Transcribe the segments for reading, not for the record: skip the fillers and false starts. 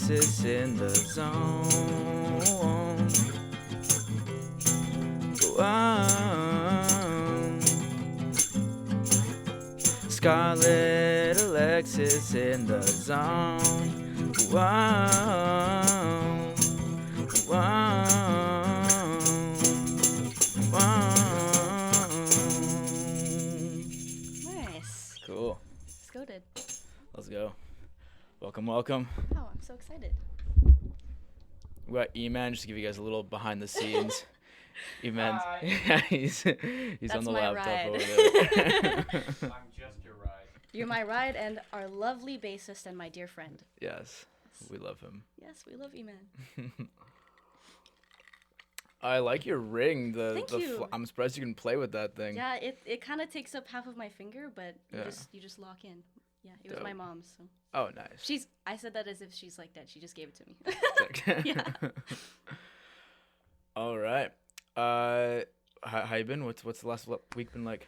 Alexis in the zone. Whoa. Scarlette Alexis in the zone. Whoa. Whoa. Nice. Cool. Let's go, dude. Let's go. Welcome. Oh, I'm so excited. We got E-Man, just to give you guys a little behind the scenes. E-Man's, Hi. yeah, he's That's on the my laptop ride. over there. I'm just your ride. You're my ride and our lovely bassist and my dear friend. Yes, we love him. Yes, we love you, man. I like your ring. Thank you. I'm surprised you can play with that thing. Yeah, it kind of takes up half of my finger, but Yeah. you just lock in. Yeah, it was Dope. my mom's. So Oh, nice. I said that as if she's like that. She just gave it to me. Sick. Yeah. All right. How you been? What's the last week been like?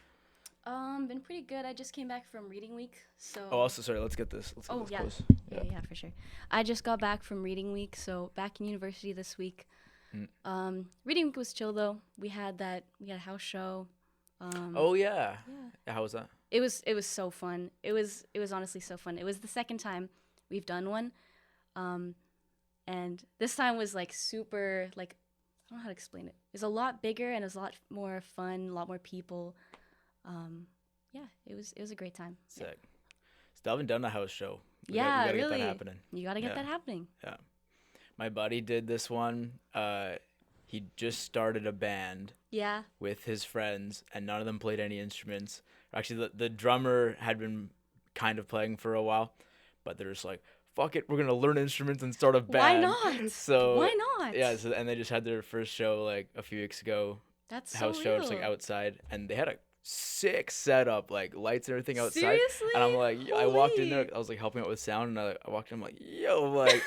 Been pretty good. I just came back from reading week, so. Oh, also, sorry. Let's get this. Let's get this yeah. close. Yeah, for sure. I just got back from reading week, so back in university this week. Reading week was chill though. We had a house show. Oh yeah. How was that? It was so fun. It was honestly so fun. It was the second time we've done one, and this time was like super like I don't know how to explain it. It was a lot bigger and it was a lot more fun, a lot more people. Yeah, it was a great time. Sick. Still haven't done a house show. We Yeah, gotta really. Get that happening. You gotta get Yeah. that happening. Yeah. My buddy did this one. He just started a band Yeah. with his friends, and none of them played any instruments. Actually, the drummer had been kind of playing for a while, but they're just like, fuck it, we're going to learn instruments and start a band. Why not? So Why not? Yeah, and they just had their first show like a few weeks ago. That's house so show, real. just like outside, and they had a sick setup, like lights and everything outside. Seriously? And I'm like, I walked in there, Holy. I was like helping out with sound, and I walked in, I'm like, yo, like,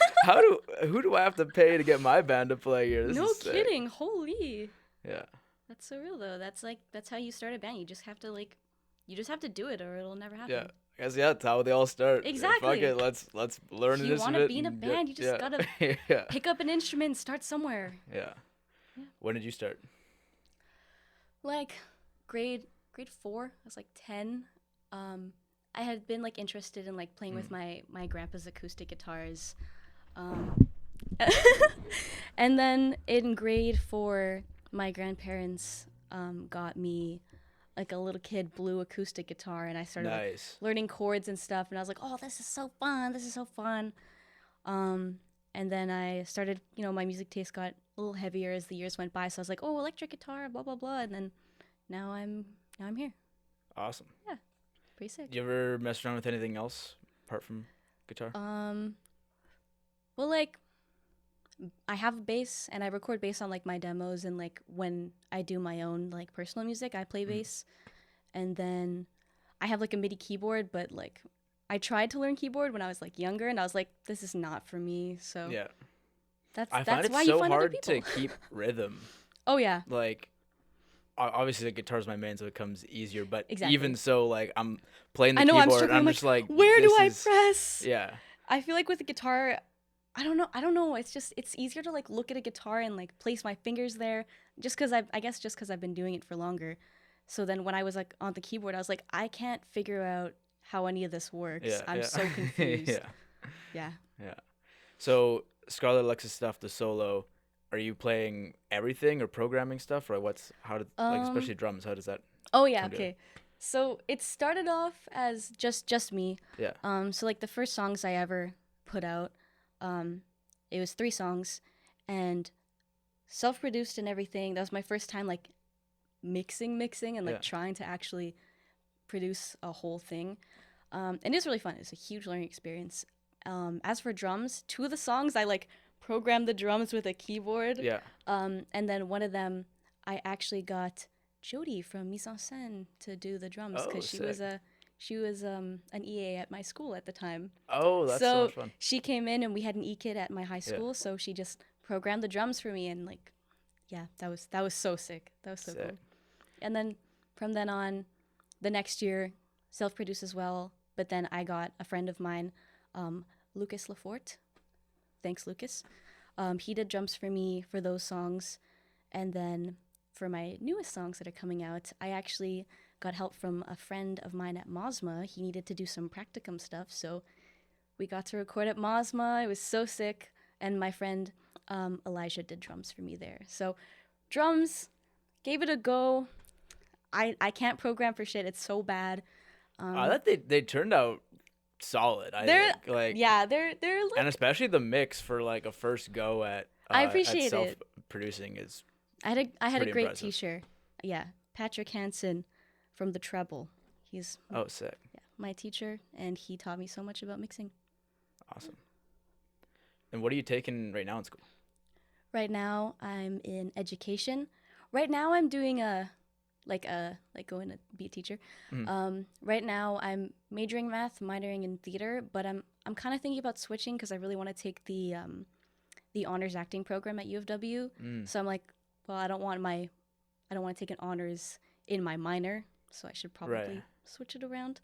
who do I have to pay to get my band to play here? This No is sick. kidding. Holy. Yeah. That's so real though. That's how you start a band. You just have to do it or it'll never happen. Yeah. I guess that's how they all start. Exactly. Fuck it, let's learn If an you want instrument. to be in a and band, you just gotta yeah. pick up an instrument and start somewhere. Yeah. Yeah. When did you start? Like grade 4, I was like 10. I had been like interested in like playing with my grandpa's acoustic guitars. And then in grade 4, my grandparents got me like a little kid blue acoustic guitar, and I started like, Nice. learning chords and stuff, and I was like, oh, this is so fun. And then I started, my music taste got a little heavier as the years went by, so I was like, oh, electric guitar, blah blah blah, and then now I'm here. Awesome. Pretty sick. You ever mess around with anything else apart from guitar? Well, like, I have a bass, and I record bass on like my demos, and like when I do my own like personal music, I play bass. And then I have like a MIDI keyboard, but like I tried to learn keyboard when I was like younger, and I was like, this is not for me. So Yeah. that's I find why it you so find other hard to people. keep rhythm. Oh yeah. Like, obviously the guitar's my main, so it comes easier. But Exactly. even so, like, I'm playing the I know, I'm keyboard, and struggling, I'm I'm just like, Where do this I is- press? Yeah. I feel like with the guitar, I don't know. It's easier to like look at a guitar and like place my fingers there, just because I've been doing it for longer. So then when I was like on the keyboard, I was like, I can't figure out how any of this works. Yeah. I'm yeah. so confused. Yeah. Yeah. So Scarlette Alexis stuff, the solo. Are you playing everything or programming stuff, or like especially drums? How does that? Oh yeah. Come to Okay. So it started off as just me. Yeah. So like the first songs I ever put out, it was 3 songs, and self-produced and everything. That was my first time like mixing and like Yeah. trying to actually produce a whole thing. And it was really fun. It's a huge learning experience. As for drums, 2 of the songs I like programmed the drums with a keyboard. Yeah. And then one of them I actually got Jody from Mise en Scène to do the drums, Oh, because she was an EA at my school at the time. Oh, that's so much fun. She came in and we had an E-kit at my high Yeah. school, so she just programmed the drums for me, and like, yeah, that was so sick. That was so Sick. cool. And then from then on, the next year, self-produced as well. But then I got a friend of mine, Lucas Lafort. Thanks, Lucas. He did drums for me for those songs. And then for my newest songs that are coming out, I actually got help from a friend of mine at Mosma. He needed to do some practicum stuff, so we got to record at Mosma. It was so sick. And my friend Elijah did drums for me there. So drums, gave it a go. I can't program for shit. It's so bad. I thought they turned out solid. I think. Like, yeah, they're like, and especially the mix for like a first go at I appreciate at it. Self-producing is. I had a great impressive. teacher. Yeah, Patrick Hansen from the Treble. He's Sick. Yeah, my teacher, and he taught me so much about mixing. Awesome. And what are you taking right now in school? Right now, I'm in education. Right now, I'm doing going to be a teacher. Right now, I'm majoring in math, minoring in theater, but I'm kind of thinking about switching because I really want to take the honors acting program at U of W. So I'm like, well, I don't want to take an honors in my minor, so I should probably switch it around.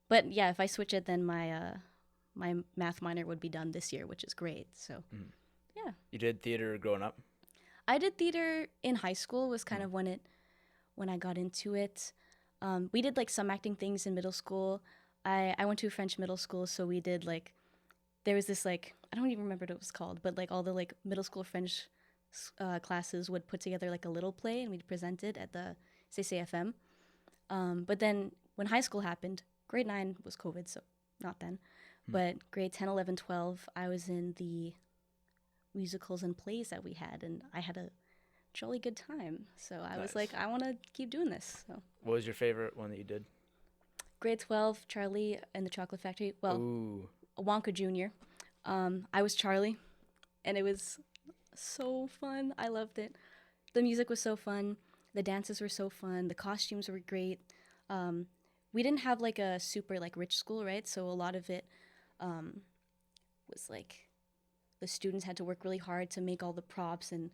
But yeah, if I switch it, then my math minor would be done this year, which is great. So yeah. You did theater growing up? I did theater in high school. Was kind of when I got into it. We did like some acting things in middle school. I went to a French middle school, so we did like, there was this like, I don't even remember what it was called, but like all the like middle school French classes would put together like a little play and we'd present it at the CCFM. But then when high school happened, grade 9 was COVID, so not then. But grade 10, 11, 12, I was in the musicals and plays that we had, and I had a jolly good time. So I was like, I want to keep doing this. So. What was your favorite one that you did? Grade 12, Charlie and the Chocolate Factory. Well, Ooh. Wonka Jr. I was Charlie, and it was so fun. I loved it. The music was so fun. The dances were so fun. The costumes were great. We didn't have like a super like rich school, right? So a lot of it was like the students had to work really hard to make all the props and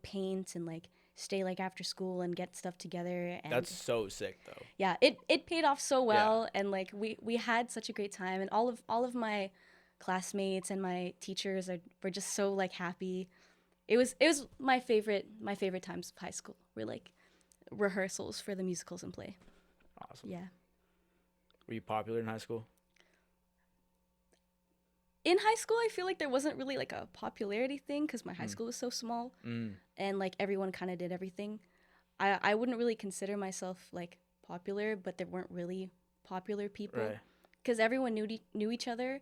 paint and like stay like after school and get stuff together. And that's so sick though. Yeah, it paid off so well, and like we had such a great time, and all of my classmates and my teachers were just so like happy. It was my favorite times of high school were like rehearsals for the musicals and play. Awesome. Yeah. Were you popular in high school? In high school, I feel like there wasn't really like a popularity thing because my high school was so small, and like everyone kind of did everything. I wouldn't really consider myself like popular, but there weren't really popular people because everyone knew each other,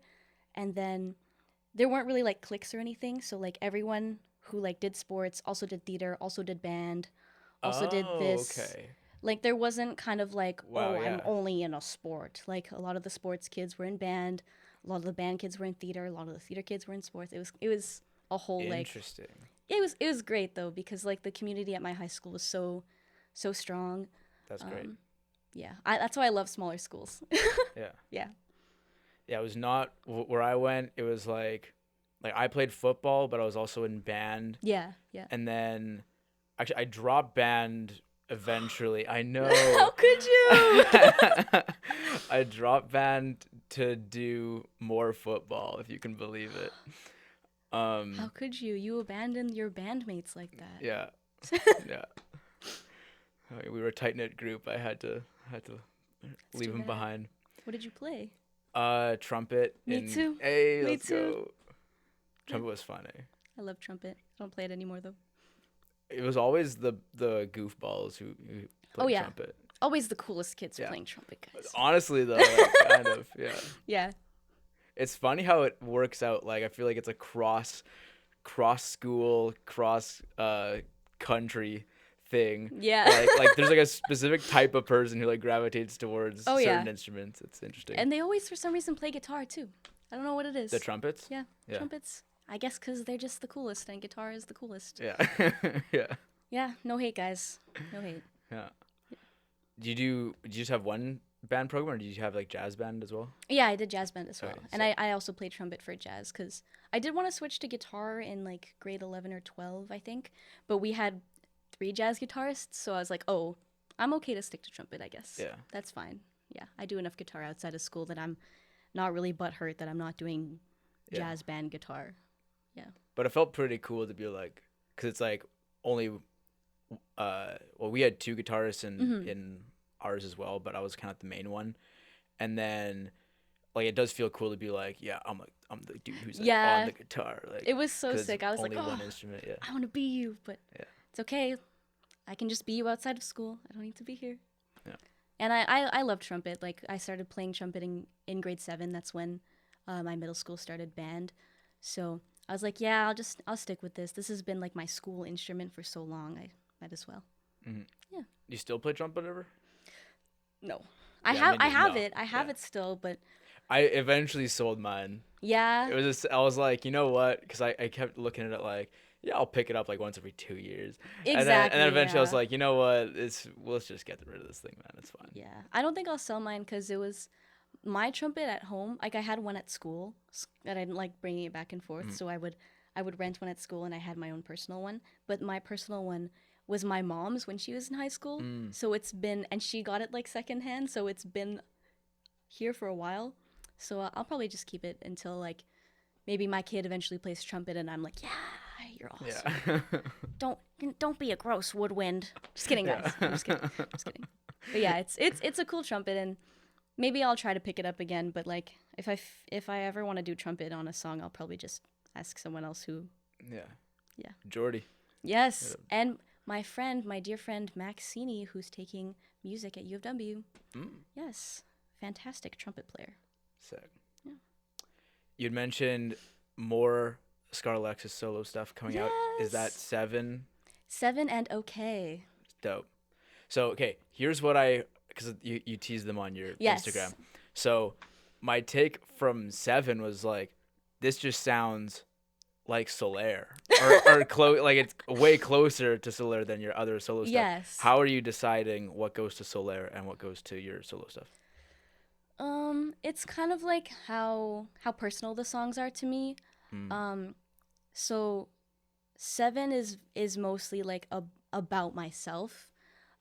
and then there weren't really like cliques or anything. So like everyone who like did sports also did theater, also did band, also did this. Okay. Like there wasn't kind of like, I'm only in a sport. Like a lot of the sports kids were in band. A lot of the band kids were in theater. A lot of the theater kids were in sports. It was a whole like interesting. It was great though because like the community at my high school was so strong. That's great. Yeah, that's why I love smaller schools. Yeah. Yeah. Yeah, it was not where I went. It was like I played football, but I was also in band. Yeah. And then actually I dropped band eventually. I know. How could you? I dropped band to do more football, if you can believe it. How could you? You abandoned your bandmates like that. Yeah. Yeah. We were a tight-knit group. I had to leave them behind. What did you play? Trumpet. Me too. Hey, let's go. Trumpet was fun, eh? I love trumpet. I don't play it anymore though. It was always the goofballs who played trumpet. Always the coolest kids playing trumpet, guys. Honestly, though, like, kind of, yeah. Yeah. It's funny how it works out. Like, I feel like it's a cross school, cross country thing. Yeah. Like there's like a specific type of person who like gravitates towards certain instruments. It's interesting. And they always, for some reason, play guitar too. I don't know what it is. The trumpets? Yeah. Trumpets. I guess because they're just the coolest, and guitar is the coolest. Yeah. Yeah. Yeah. No hate, guys. No hate. Yeah. Did you just have one band program, or did you have like jazz band as well? Yeah, I did jazz band as well. Okay, and I also played trumpet for jazz because I did want to switch to guitar in like grade 11 or 12, I think. But we had 3 jazz guitarists, so I was like, oh, I'm okay to stick to trumpet, I guess. Yeah. That's fine. Yeah, I do enough guitar outside of school that I'm not really butthurt that I'm not doing jazz band guitar. Yeah. But it felt pretty cool to be like, because it's like only, well, we had 2 guitarists in ours as well, but I was kind of the main one. And then, like, it does feel cool to be like, yeah, I'm the dude who's like on the guitar. Like, it was so sick. I was only like, one instrument. Yeah. I want to be you, but it's okay. I can just be you outside of school. I don't need to be here. Yeah. And I love trumpet. Like, I started playing trumpet in grade 7. That's when my middle school started band. So I was like, yeah, I'll stick with this. This has been like my school instrument for so long. I might as well. Mm-hmm. Yeah. You still play trumpet ever? No. Yeah, I have it. I have it still, but I eventually sold mine. Yeah. It was just, I was like, you know what? Because I kept looking at it like, yeah, I'll pick it up like once every 2 years. Exactly. And then eventually I was like, you know what? Let's just get rid of this thing, man. It's fine. Yeah. I don't think I'll sell mine because it was my trumpet at home. Like, I had one at school that I didn't like bringing it back and forth. So I would rent one at school, and I had my own personal one. But my personal one was my mom's when she was in high school. So it's been, and she got it like secondhand. So it's been here for a while. So I'll probably just keep it until like maybe my kid eventually plays trumpet, and I'm like, yeah, you're awesome. Yeah. Don't be a gross woodwind. Just kidding, guys. I'm just kidding. But yeah, it's a cool trumpet, and maybe I'll try to pick it up again. But like, if I ever want to do trumpet on a song, I'll probably just ask someone else who. Yeah. Jordy. Yes, and my dear friend Maxine, who's taking music at U of W. Yes, fantastic trumpet player. Sick. Yeah. You'd mentioned more Scarlette Alexis solo stuff coming out. Is that 7? 7 and okay. Dope. So, okay, here's what because you teased them on your Instagram. So, my take from 7 was like, this just sounds like Solaire. or like it's way closer to Solaire than your other solo stuff. Yes. How are you deciding what goes to Solaire and what goes to your solo stuff? It's kind of like how personal the songs are to me. So 7 is mostly like about myself.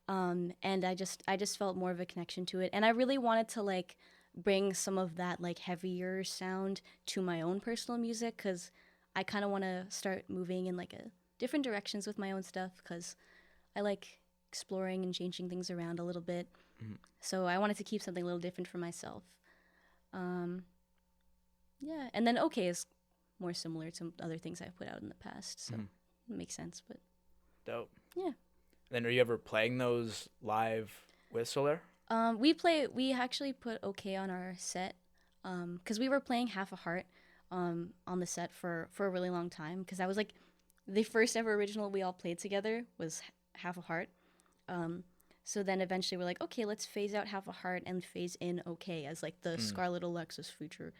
And I just felt more of a connection to it. And I really wanted to like bring some of that like heavier sound to my own personal music, cuz I kind of want to start moving in like a different directions with my own stuff, cuz I like exploring and changing things around a little bit. So I wanted to keep something a little different for myself. Yeah, and then okay is more similar to other things I've put out in the past, so it makes sense. But dope. Yeah. Then are you ever playing those live with Solaire? We actually put okay on our set, because we were playing Half a Heart on the set for a really long time, because that was like the first ever original we all played together was Half a Heart. So then eventually we're like, okay, let's phase out Half a Heart and phase in okay as like the Scarlette Alexis feature.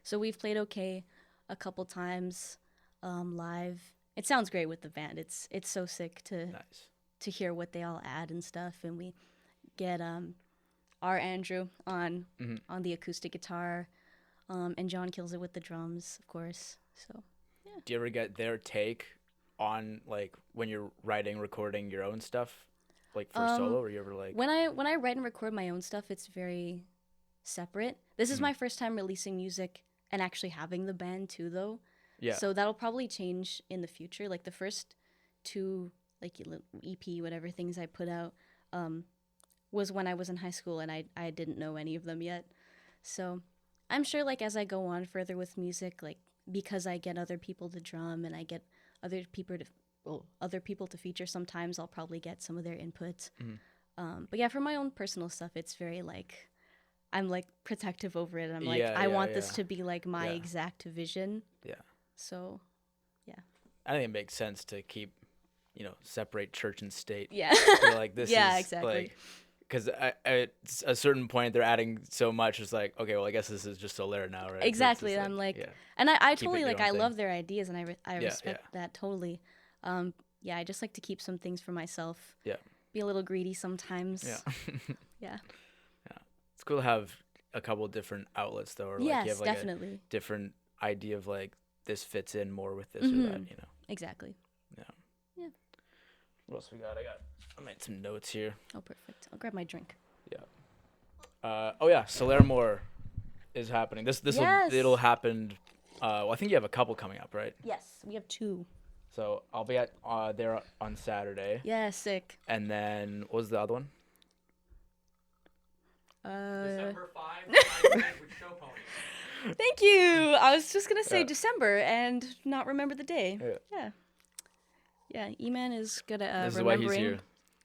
So we've played okay a couple times live. It sounds great with the band. It's so sick to hear what they all add and stuff. And we get our Andrew on the acoustic guitar, and John kills it with the drums, of course. So yeah. Do you ever get their take on like when you're writing, recording your own stuff? Like for solo, or you ever like when I write and record my own stuff, it's very separate. This is my first time releasing music and actually having the band too, though. Yeah. So that'll probably change in the future. Like the first 2 like EP whatever things I put out was when I was in high school, and I didn't know any of them yet. So I'm sure like as I go on further with music, like because I get other people to drum and I get other people to feature, sometimes I'll probably get some of their input. But yeah, for my own personal stuff, it's very like I'm like protective over it. I'm like, I want this to be like my exact vision. Yeah. So, yeah. I think it makes sense to keep, separate church and state. Yeah. You're like this. Yeah, exactly. Like, because at a certain point they're adding so much. It's like, okay, well, I guess this is just Solaire now, right? Exactly. So I'm like, and I totally like I love their ideas, and I respect that totally. I just like to keep some things for myself. Yeah. Be a little greedy sometimes. Yeah. Yeah. It's cool to have a couple of different outlets though, or like yes, you have like definitely. a different idea of like this fits in more with this or that, Exactly. Yeah. Yeah. What else we got? I made some notes here. Oh, perfect. I'll grab my drink. Yeah. Solaire More is happening. It'll happen Well, I think you have a couple coming up, right? Yes, we have 2. So I'll be at there on Saturday. Yeah, sick. And then what was the other one? December 5 with Show Pony. Thank you. I was just gonna say December and not remember the day. Yeah. E-Man is good at This is remembering. why he's here.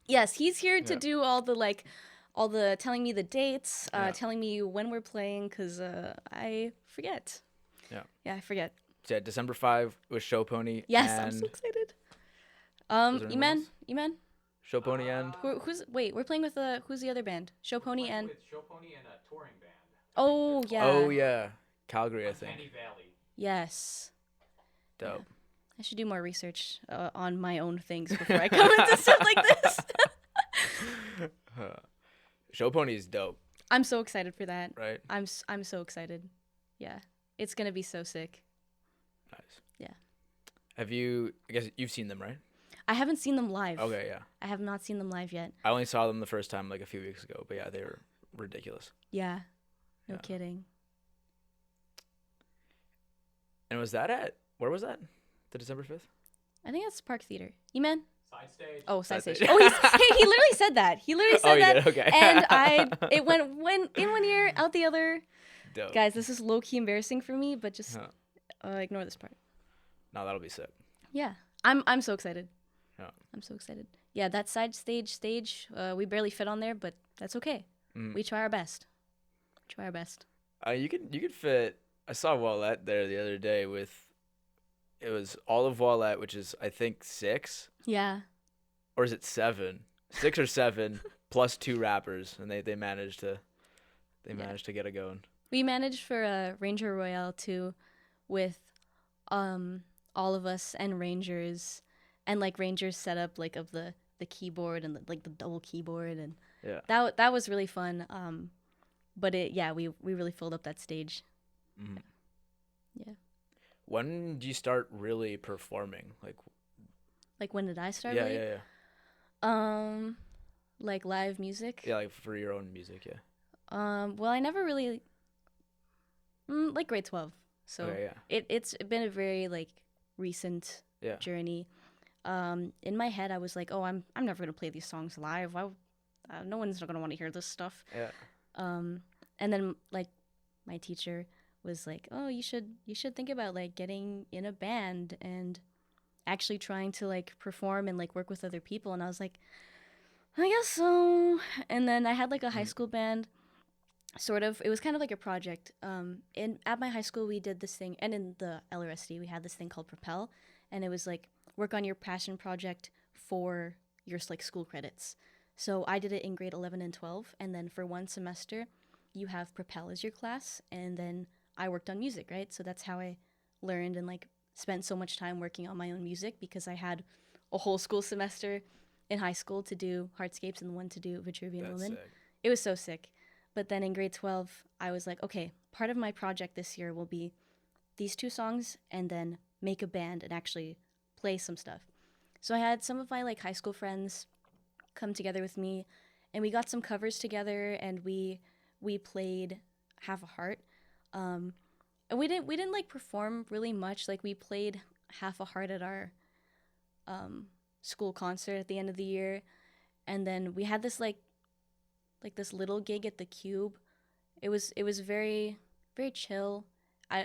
Yes, he's here to do all the telling me the dates, telling me when we're playing, because I forget. Yeah, I forget. So yeah, December 5 with Show Pony. Yes, and I'm so excited. E-Man. Show Pony and We're playing with who's the other band? Show Pony and With Show Pony and a touring band. Oh yeah. Oh yeah, Calgary, I think. Penny Valley. Yes. Dope. Yeah. I should do more research on my own things before I come into stuff like this. Show Pony is dope. I'm so excited for that. Right. I'm so excited. Yeah, it's gonna be so sick. Nice. Yeah. I guess you've seen them, right? I haven't seen them live. Okay, yeah. I have not seen them live yet. I only saw them the first time like a few weeks ago, but yeah, they were ridiculous. Yeah. No Yeah. kidding. And where was that? The December 5th? I think that's Park Theater. E-Man? Side stage. Oh, side Side stage. stage. Oh, he literally said that. He literally said He that. did? Okay. And it went in one ear, out the other. Dope. Guys, this is low-key embarrassing for me, but just ignore this part. No, that'll be sick. Yeah. I'm so excited. Yeah. I'm so excited. Yeah, that side stage, we barely fit on there, but that's okay. We try our best. You could fit. I saw Wallette there the other day it was all of Wallette, which is I think 6. Yeah. Or is it 7? 6 or 7 plus 2 rappers, and they managed to get it going. We managed for Ranger Royale too, with all of us and Rangers, and like Rangers setup like of the keyboard and the double keyboard, and that was really fun. But we really filled up that stage. Mm-hmm. Yeah. When do you start really performing? Like when did I start? Yeah. Like live music. Yeah, like for your own music, yeah. Well, I never really like grade 12. So it's been a very like recent journey. In my head, I was like, oh, I'm never gonna play these songs live. No one's gonna want to hear this stuff. Yeah. And then like my teacher was like, oh, you should think about like getting in a band and actually trying to like perform and like work with other people. And I was like, I guess so. And then I had like a high school band. Sort of. It was kind of like a project. At my high school, we did this thing, and in the LRSD, we had this thing called Propel, and it was like work on your passion project for your like school credits. So I did it in grade 11 and 12, and then for one semester, you have Propel as your class, and then I worked on music, right? So that's how I learned and like spent so much time working on my own music, because I had a whole school semester in high school to do Heartscapes and one to do Vitruvian Woman. Sick. It was so sick. But then in grade 12, I was like, okay, part of my project this year will be these 2 songs and then make a band and actually play some stuff. So I had some of my like high school friends come together with me, and we got some covers together, and we played Have a Heart. And we didn't like perform really much. Like we played Half a Heart at our school concert at the end of the year, and then we had this like this little gig at the Cube. It was very, very chill.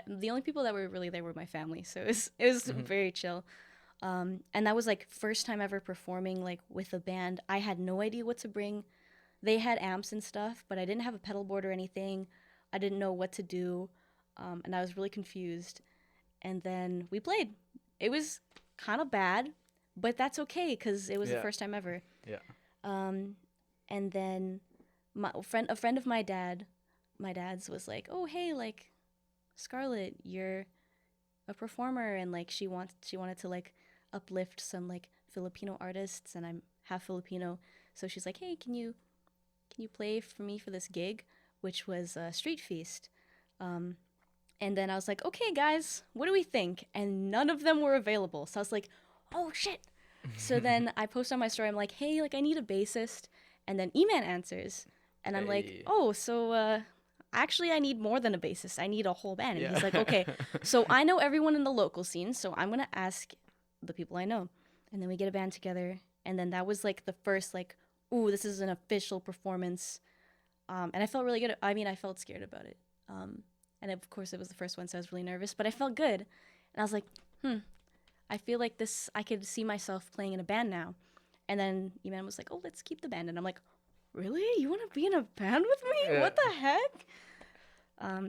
The only people that were really there were my family, so it was very chill. And that was like first time ever performing like with a band. I had no idea what to bring. They had amps and stuff, but I didn't have a pedal board or anything. I didn't know what to do, and I was really confused. And then we played. It was kind of bad, but that's okay because it was the first time ever. Yeah. And then a friend of my dad's was like, oh hey, like Scarlette, you're a performer, and like she wanted to like uplift some like Filipino artists, and I'm half Filipino, so she's like, hey, can you play for me for this gig, which was Street Feast. And then I was like, okay guys, what do we think? And none of them were available, so I was like, oh shit. So then I post on my story, I'm like, hey, like I need a bassist, and then E-Man answers, and I'm like, oh, so actually, I need more than a bassist. I need a whole band. And Yeah. he's like, okay. So I know everyone in the local scene, so I'm going to ask the people I know. And then we get a band together. And then that was like the first, like, ooh, this is an official performance. And I felt really good. I mean, I felt scared about it. And of course, it was the first one, so I was really nervous. But I felt good. And I was like, I feel like this, I could see myself playing in a band now. And then Eman was like, oh, let's keep the band. And I'm like, really? You want to be in a band with me? Yeah. What the heck?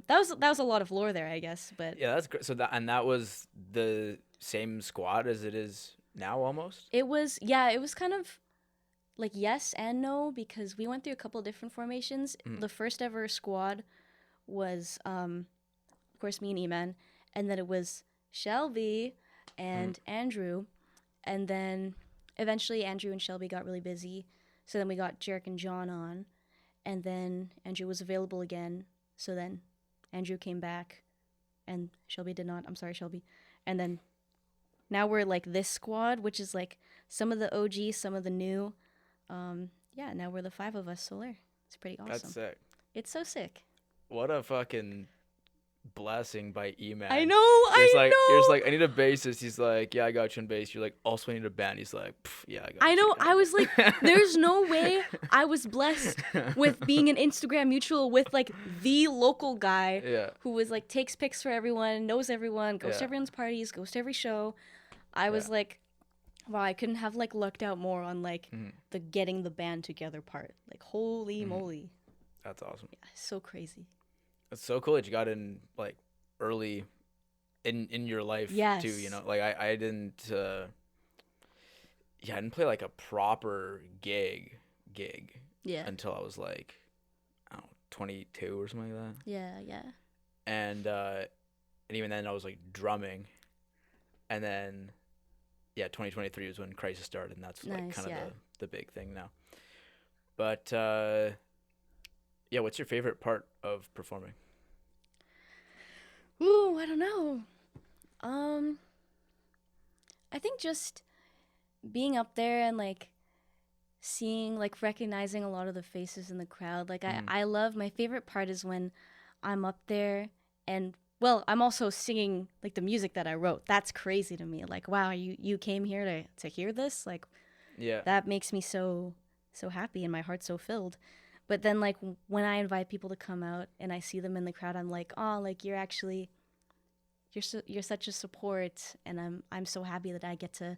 That was a lot of lore there, I guess. But Yeah, that's great. So that was the same squad as it is now, almost. it was kind of like yes and no, because we went through a couple different formations. The first ever squad was, of course, me and Eman, and then it was Shelby and Andrew, and then eventually Andrew and Shelby got really busy, so then we got Jarek and John on, and then Andrew was available again, so then Andrew came back, and Shelby did not. I'm sorry, Shelby. And then now we're like this squad, which is like some of the OG, some of the new. Yeah, now we're the 5 of us, Solaire. It's pretty awesome. That's sick. It's so sick. What a fucking blessing by Eman. I know. You're just like, I need a bassist. He's like, yeah, I got you on bass. You're like, also I need a band. He's like, yeah, I got you. I know. I was like, there's no way I was blessed with being an Instagram mutual with like the local guy who was like takes pics for everyone, knows everyone, goes to everyone's parties, goes to every show. I was like, wow, I couldn't have like lucked out more on like the getting the band together part. Like, holy moly. That's awesome. Yeah, so crazy. It's so cool that you got in like early in your life too, you know. Like I didn't I didn't play like a proper gig until I was like, I don't know, 22 or something like that. Yeah. And even then I was like drumming. And then 2023 was when Crisis started, and that's like kind of the big thing now. But what's your favorite part of performing? Ooh, I don't know. I think just being up there and like seeing, like recognizing a lot of the faces in the crowd. Like I love, my favorite part is when I'm up there and, well, I'm also singing like the music that I wrote. That's crazy to me. Like, wow, you came here to hear this? Like, that makes me so happy and my heart's so filled. But then like when I invite people to come out and I see them in the crowd, I'm like, oh, like you're such a support, and I'm so happy that I get to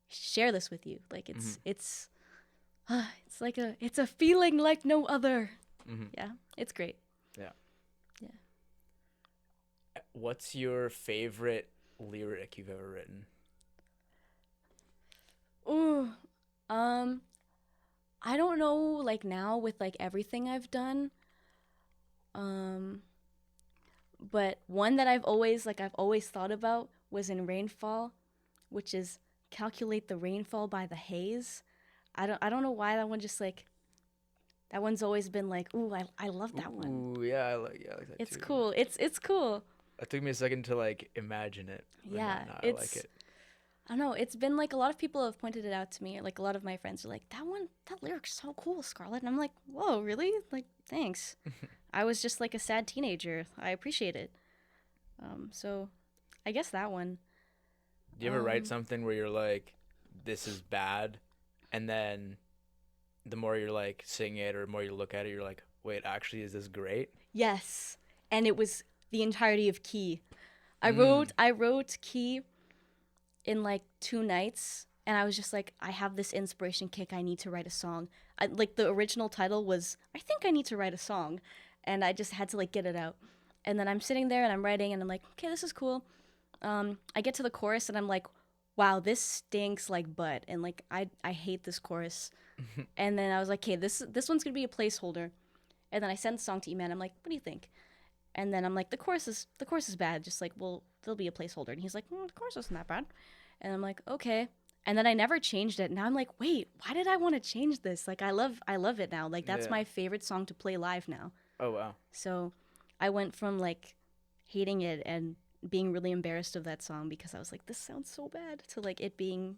share this with you. Like it's like it's a feeling like no other. Yeah, it's great. Yeah. What's your favorite lyric you've ever written? Ooh, I don't know, like now with like everything I've done, but one that I've always thought about was in Rainfall, which is calculate the rainfall by the haze. I don't know why that one just like, that one's always been like, ooh, I love that one. Ooh, yeah, I like that It's too. cool. It's cool. It took me a second to like imagine it. Yeah, I like it. I don't know. It's been like a lot of people have pointed it out to me. Like a lot of my friends are like, that lyric's so cool, Scarlette. And I'm like, whoa, really? Like, thanks. I was just like a sad teenager. I appreciate it. So I guess that one. Do you ever write something where you're like, this is bad, and then the more you're like singing it or the more you look at it, you're like, wait, actually, is this great? Yes. And it was the entirety of Key. I wrote Key in like 2 nights, and I was just like, I have this inspiration kick. I need to write a song. Like the original title was, I think I need to write a song, and I just had to like get it out. And then I'm sitting there and I'm writing, and I'm like, okay, this is cool. I get to the chorus and I'm like, wow, this stinks like butt, and like I hate this chorus. And then I was like, okay, this one's gonna be a placeholder. And then I sent the song to Eman. I'm like, what do you think? And then I'm like, the chorus is bad. Just like, well, there'll be a placeholder. And he's like, the chorus isn't that bad. And I'm like, okay. And then I never changed it. Now I'm like, wait, why did I want to change this? Like, I love it now. Like, that's my favorite song to play live now. Oh, wow. So I went from like hating it and being really embarrassed of that song because I was like, this sounds so bad, to like it being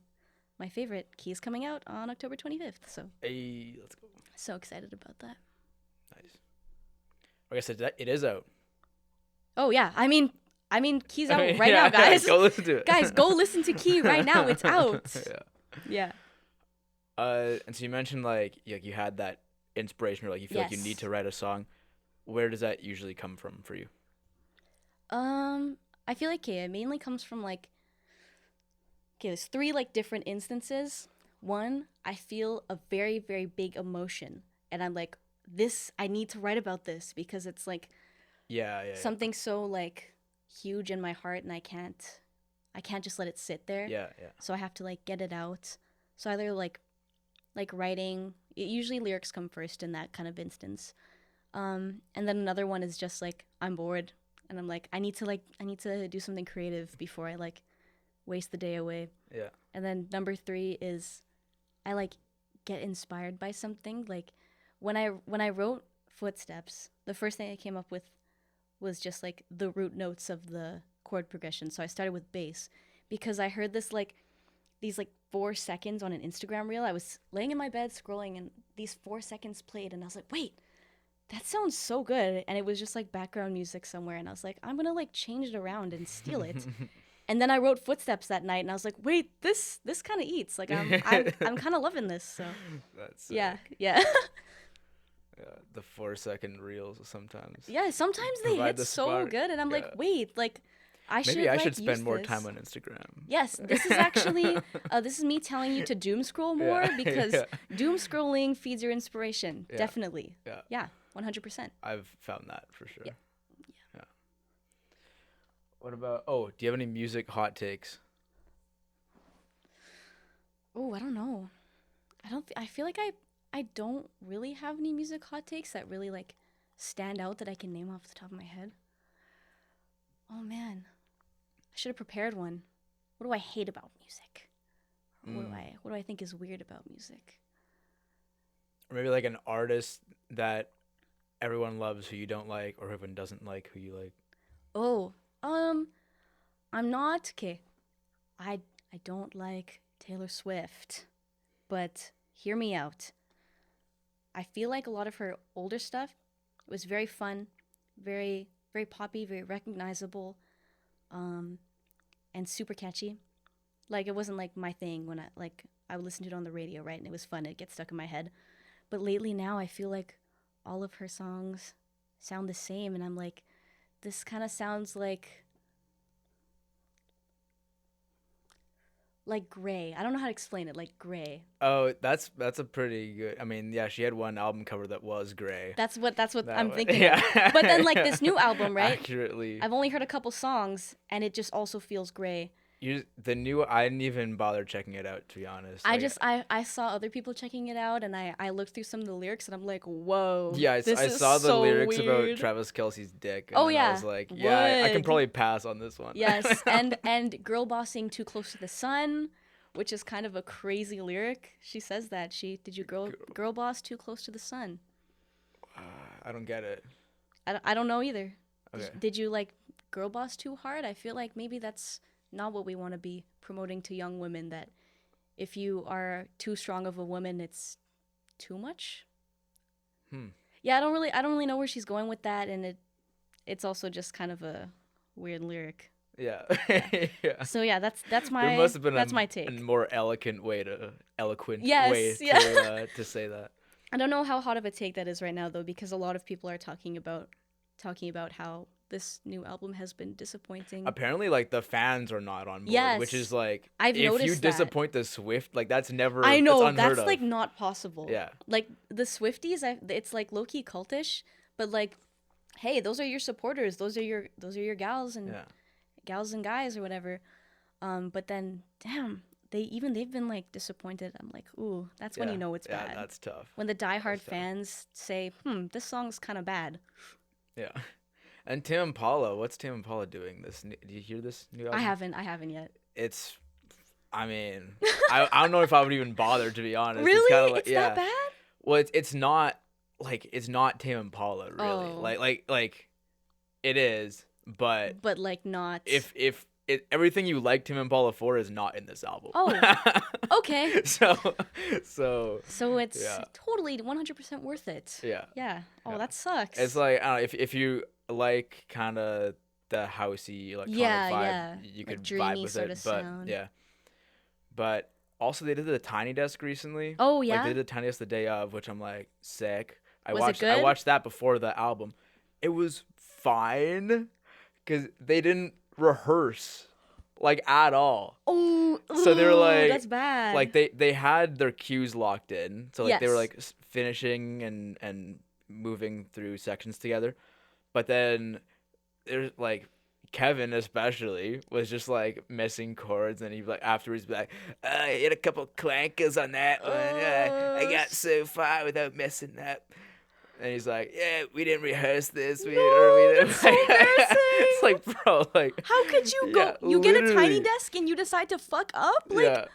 my favorite. Key's coming out on October 25th. So hey, let's go. So excited about that. Nice. Like I said, it is out. Oh yeah, I mean, Key's out right now, guys. Go listen to it. Guys, go listen to Key right now. It's out. Yeah. Yeah. And so you mentioned like you had that inspiration, or like you feel like you need to write a song. Where does that usually come from for you? I feel like it mainly comes from like, there's 3 like different instances. One, I feel a very, very big emotion, and I'm like, I need to write about this because it's like, something so like huge in my heart, and I can't just let it sit there. Yeah. So I have to like get it out. So either like writing, usually lyrics come first in that kind of instance. And then another one is just like, I'm bored and I'm like, I need to do something creative before I like waste the day away. Yeah. And then number 3 is I like get inspired by something. Like when I wrote Footsteps, the first thing I came up with was just like the root notes of the chord progression. So I started with bass because I heard these 4 seconds on an Instagram reel. I was laying in my bed scrolling and these 4 seconds played and I was like, wait, that sounds so good. And it was just like background music somewhere. And I was like, I'm going to like change it around and steal it. And then I wrote Footsteps that night and I was like, wait, this kind of eats. Like I'm kind of loving this. So that's sick. yeah. Yeah, the 4-second reels sometimes. Yeah, sometimes they hit so good and I'm like, wait, like I should spend more time on Instagram. Yes, this is actually this is me telling you to doom scroll more because doom scrolling feeds your inspiration. Yeah. Definitely. Yeah, 100%. I've found that for sure. Yeah. What about? Oh, do you have any music hot takes? Oh, I don't know. I feel like I don't really have any music hot takes that really like stand out that I can name off the top of my head. Oh man, I should have prepared one. What do I hate about music? What do I think is weird about music? Or maybe like an artist that everyone loves who you don't like, or everyone doesn't like who you like. Oh, I'm not okay. I don't like Taylor Swift, but hear me out. I feel like a lot of her older stuff was very fun, very very poppy, very recognizable, and super catchy. Like it wasn't like my thing when I would listen to it on the radio, right? And it was fun. It gets stuck in my head. But lately now I feel like all of her songs sound the same, and I'm like, this kind of sounds like gray. I don't know how to explain it. Like gray. Oh, that's a pretty good. I mean, yeah, she had one album cover that was gray. That's what I'm thinking. Yeah. But then like this new album, right? Accurately. I've only heard a couple songs, and it just also feels gray. I didn't even bother checking it out, to be honest. I saw other people checking it out, and I looked through some of the lyrics, and I'm like, whoa. Yeah, I saw the lyrics about Travis Kelce's dick. And I was like, yeah, I can probably pass on this one. Yes, and girl bossing too close to the sun, which is kind of a crazy lyric. She says that. Did you girl boss too close to the sun? I don't get it. I don't know either. Okay. Did you like girl boss too hard? I feel like maybe that's not what we want to be promoting to young women, that if you are too strong of a woman, it's too much. Yeah, I don't really know where she's going with that, and it's also just kind of a weird lyric. Yeah. Yeah. So yeah, that's my there must have been my take. A more eloquent way to say that. I don't know how hot of a take that is right now though, because a lot of people are talking about how this new album has been disappointing. Apparently, like, the fans are not on board, yes, which is like, I've noticed if you disappoint the Swift, like, that's never. I know that's like not possible. Yeah, like the Swifties, it's like low key cultish, but like, hey, those are your supporters. Those are your gals and gals and guys or whatever. But then, damn, they've been like disappointed. I'm like, ooh, that's when you know it's bad. Yeah, that's tough. When the diehard fans say, this song's kind of bad. Yeah. And Tame Impala, what's Tame Impala doing? Do you hear this new album? I haven't yet. I mean, I don't know if I would even bother, to be honest. Really? It's kind of like, it's that bad? Well, it's not Tame Impala, really. Oh. Like it is, but like not. If everything you liked Tim Impala for is not in this album. Oh, okay. So it's yeah. totally 100% worth it. Yeah. Yeah. Oh, Yeah. that sucks. It's like, I don't know, if you like kind of the housey electronic vibe, you like could dreamy vibe with sort it. of But sound. yeah. But also they did the Tiny Desk recently. Oh yeah. Like they did the Tiny Desk the day of, which I'm like, sick. Was it good? I watched that before the album. It was fine because they didn't rehearse like at all. Oh, so they were like, that's bad. Like they had their cues locked in, so like they were Yes. like finishing and moving through sections together, but then there's like Kevin especially was just like missing chords, and he like afterwards be like, I hit a couple clankers on that one. I got so far without messing up. And he's like, yeah, we didn't rehearse this. We didn't. That's so embarrassing. It's like, bro, like. How could you go? You get a Tiny Desk and you decide to fuck up? Like, yeah.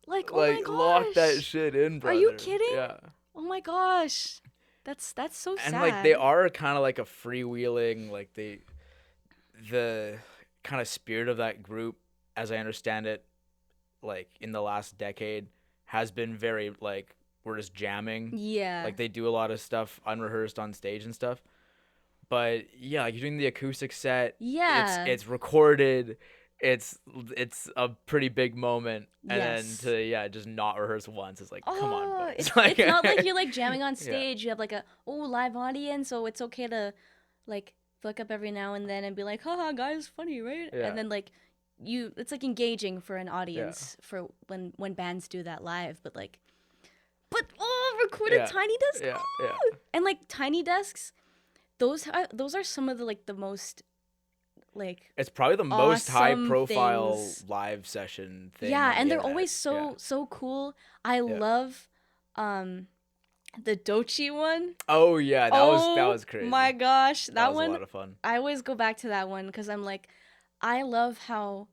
like, oh my gosh. Lock that shit in, brother. Are you kidding? Yeah. Oh my gosh. That's so sad. And like they are kind of like a freewheeling, like the kind of spirit of that group, as I understand it, like in the last decade, has been very like, we're just jamming. Yeah. Like they do a lot of stuff unrehearsed on stage and stuff. But yeah, like you're doing the acoustic set. Yeah. It's recorded. It's a pretty big moment. And Yes. then to just not rehearse once, it's like, come on, boys. It's Like, not like you're like jamming on Yeah. stage. You have like a live audience, so it's okay to like fuck up every now and then and be like, haha, guys, funny, right? Yeah. And then like it's like engaging for an audience for when bands do that live, but recorded Tiny Desk. Yeah, yeah. And like Tiny Desks, those are some of the like the most like It's probably the most high awesome profile things. live session thing. Yeah, on and the they're internet. always so cool. I love the Dochi one. Oh yeah, that was crazy. My gosh, that was one a lot of fun. I always go back to that one because I'm like, I love how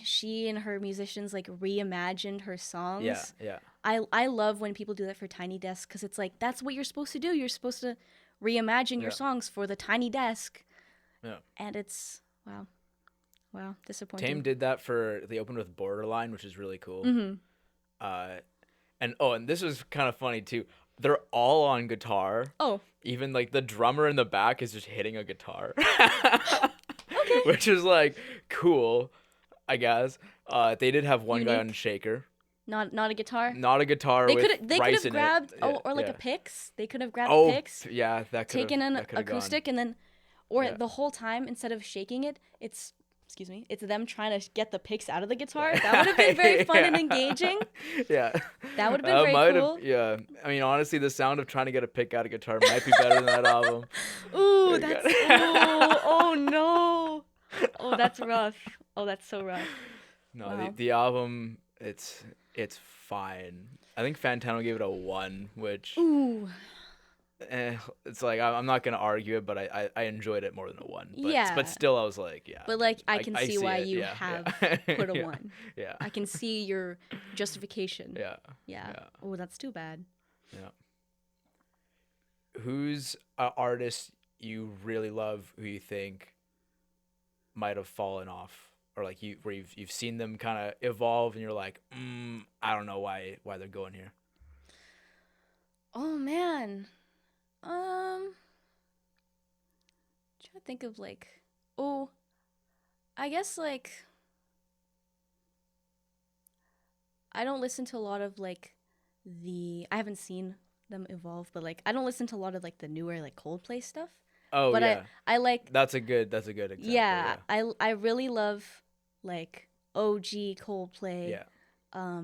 she and her musicians like reimagined her songs. Yeah, yeah. I love when people do that for Tiny Desk because it's like that's what you're supposed to do. You're supposed to reimagine your songs for the Tiny Desk. Yeah. And it's wow, disappointing. Tame did that they opened with Borderline, which is really cool. Mm-hmm. And this was kind of funny too. They're all on guitar. Oh. Even like the drummer in the back is just hitting a guitar. Okay. Which is like cool, I guess. They did have one guy on shaker. Not a guitar. Not a guitar. They with could rice have in grabbed it. or like a picks. They could have grabbed Oh, picks. yeah, that could taken an that acoustic gone. and then the whole time instead of shaking it, it's them trying to get the picks out of the guitar. That would have been very fun and engaging. Yeah. That would have been very cool. Yeah. I mean, honestly, the sound of trying to get a pick out of guitar might be better than that album. Ooh, that's oh no. Oh, that's rough. Oh, that's so rough. No, Wow. the album, it's fine. I think Fantano gave it a 1, which Ooh. it's like I'm not gonna argue it, but I enjoyed it more than a 1. But, Yeah. But still, I was like, yeah. But like I can see why it, you yeah, have yeah. put a Yeah. 1. Yeah. I can see your justification. Yeah. Yeah. Yeah. Oh, that's too bad. Yeah. Who's an artist you really love who you think might have fallen off, or like where you've seen them kind of evolve and you're like, I don't know why they're going here. Oh man. Trying to think of like, I guess like I don't listen to a lot of like I haven't seen them evolve, but like I don't listen to a lot of like the newer like Coldplay stuff. Oh, but yeah. I like That's a good example. yeah, I really love like OG Coldplay. Yeah.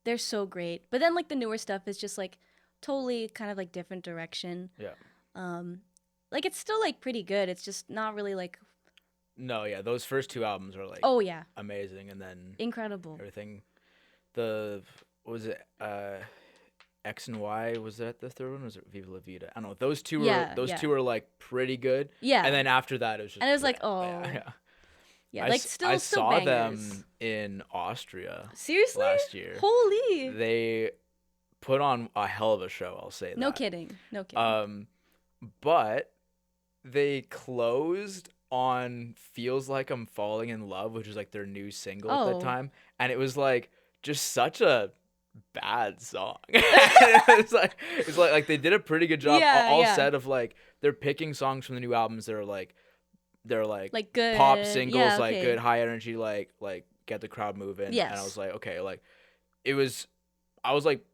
They're so great. But then like the newer stuff is just like totally kind of like different direction. Yeah. Like it's still like pretty good. It's just not really like No, yeah, those first 2 albums are like oh yeah, amazing, and then incredible. everything. What was it? X and Y, was that the third one? Or was it Viva La Vida? I don't know. Those two were like pretty good. Yeah. And then after that, it was just. And it was like, yeah. like still I still saw bangers. them in Austria Seriously? last year. Holy. They put on a hell of a show. I'll say that. No kidding. But they closed on Feels Like I'm Falling in Love, which was like their new single at Oh. that time, and it was like just such a bad song. it's like they did a pretty good job. Yeah, all yeah. said of like they're picking songs from the new albums that are like they're like good pop singles, yeah, like okay. good high energy, like get the crowd moving. Yes. And I was like, okay, like I was like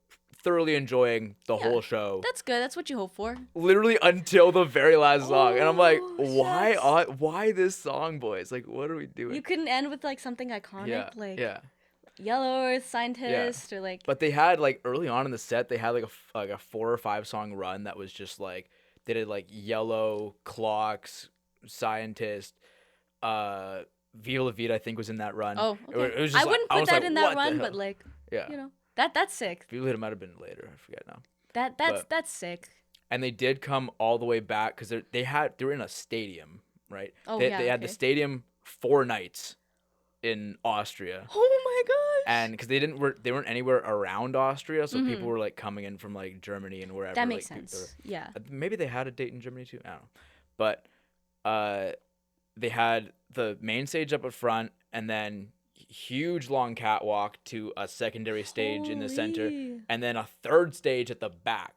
thoroughly enjoying the whole show. That's good. That's what you hope for. Literally until the very last song, and I'm like, Oh, why this song, boys? Like, what are we doing? You couldn't end with like something iconic, like yeah. Yellow Earth Scientist or like. But they had like early on in the set, they had like a 4 or 5 song run that was just like they did like Yellow, Clocks, Scientist, Viva La Vida I think was in that run. Oh, okay. It was just I wouldn't put that in that run, but like, yeah, you know, that's sick. Viva La Vida might have been later. I forget now. That's sick. And they did come all the way back because they were in a stadium, right? Oh, they yeah, had the okay. stadium 4 nights in Austria. Oh my gosh. And because they weren't anywhere around Austria, so people were like coming in from like Germany and wherever. That makes like, sense. Yeah. Maybe they had a date in Germany too. I don't know. But they had the main stage up at front, and then huge long catwalk to a secondary stage in the center, and then a third stage at the back.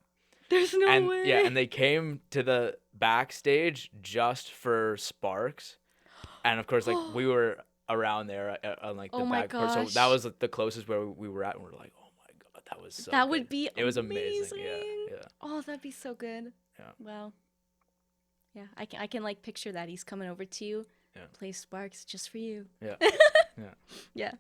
There's no way. Yeah, and they came to the backstage just for Sparks, and of course, like we were around there on like the back part, so that was like, the closest where we were at, and we're like, oh my god, that was so. That good. would be. It was amazing. Yeah. Oh, that'd be so good. Yeah. Well. Yeah, I can like picture that he's coming over to you, play Sparks just for you. Yeah. Yeah.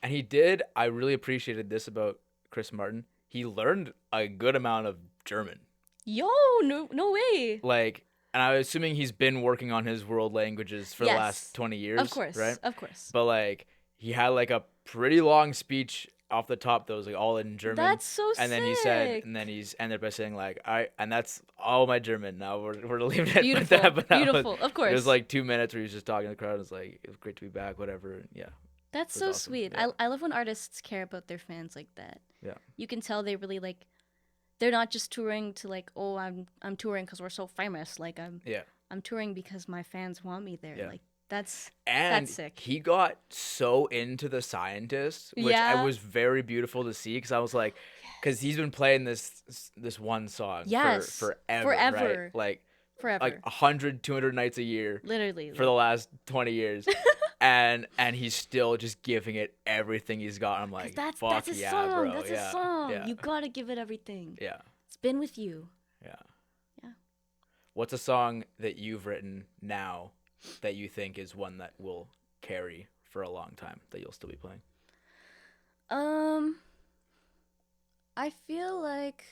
And he did. I really appreciated this about Chris Martin. He learned a good amount of German. Yo, no way. Like, and I'm assuming he's been working on his world languages for the last 20 years. Of course, right? Of course. But like, he had like a pretty long speech off the top that was like all in German. That's so sick. And then he said, and then he's ended by saying like, and that's all my German. Now we're leaving it with that. But beautiful, of course. It was like 2 minutes where he was just talking to the crowd. It was like, it was great to be back, whatever. Yeah. That's so awesome. sweet. Yeah. I love when artists care about their fans like that. Yeah. You can tell they really like. They're not just touring to like, oh, I'm touring because we're so famous. Like I'm touring because my fans want me there. Yeah. Like that's sick. He got so into the Scientist, which I was very beautiful to see because I was like, because he's been playing this one song for forever, right? Like forever, like 100, 200 nights a year, literally for the last 20 years. And he's still just giving it everything he's got. I'm like, that's his yeah, song. bro. That's his song. Yeah. You gotta give it everything. Yeah. It's been with you. Yeah. Yeah. What's a song that you've written now that you think is one that will carry for a long time that you'll still be playing? I feel like,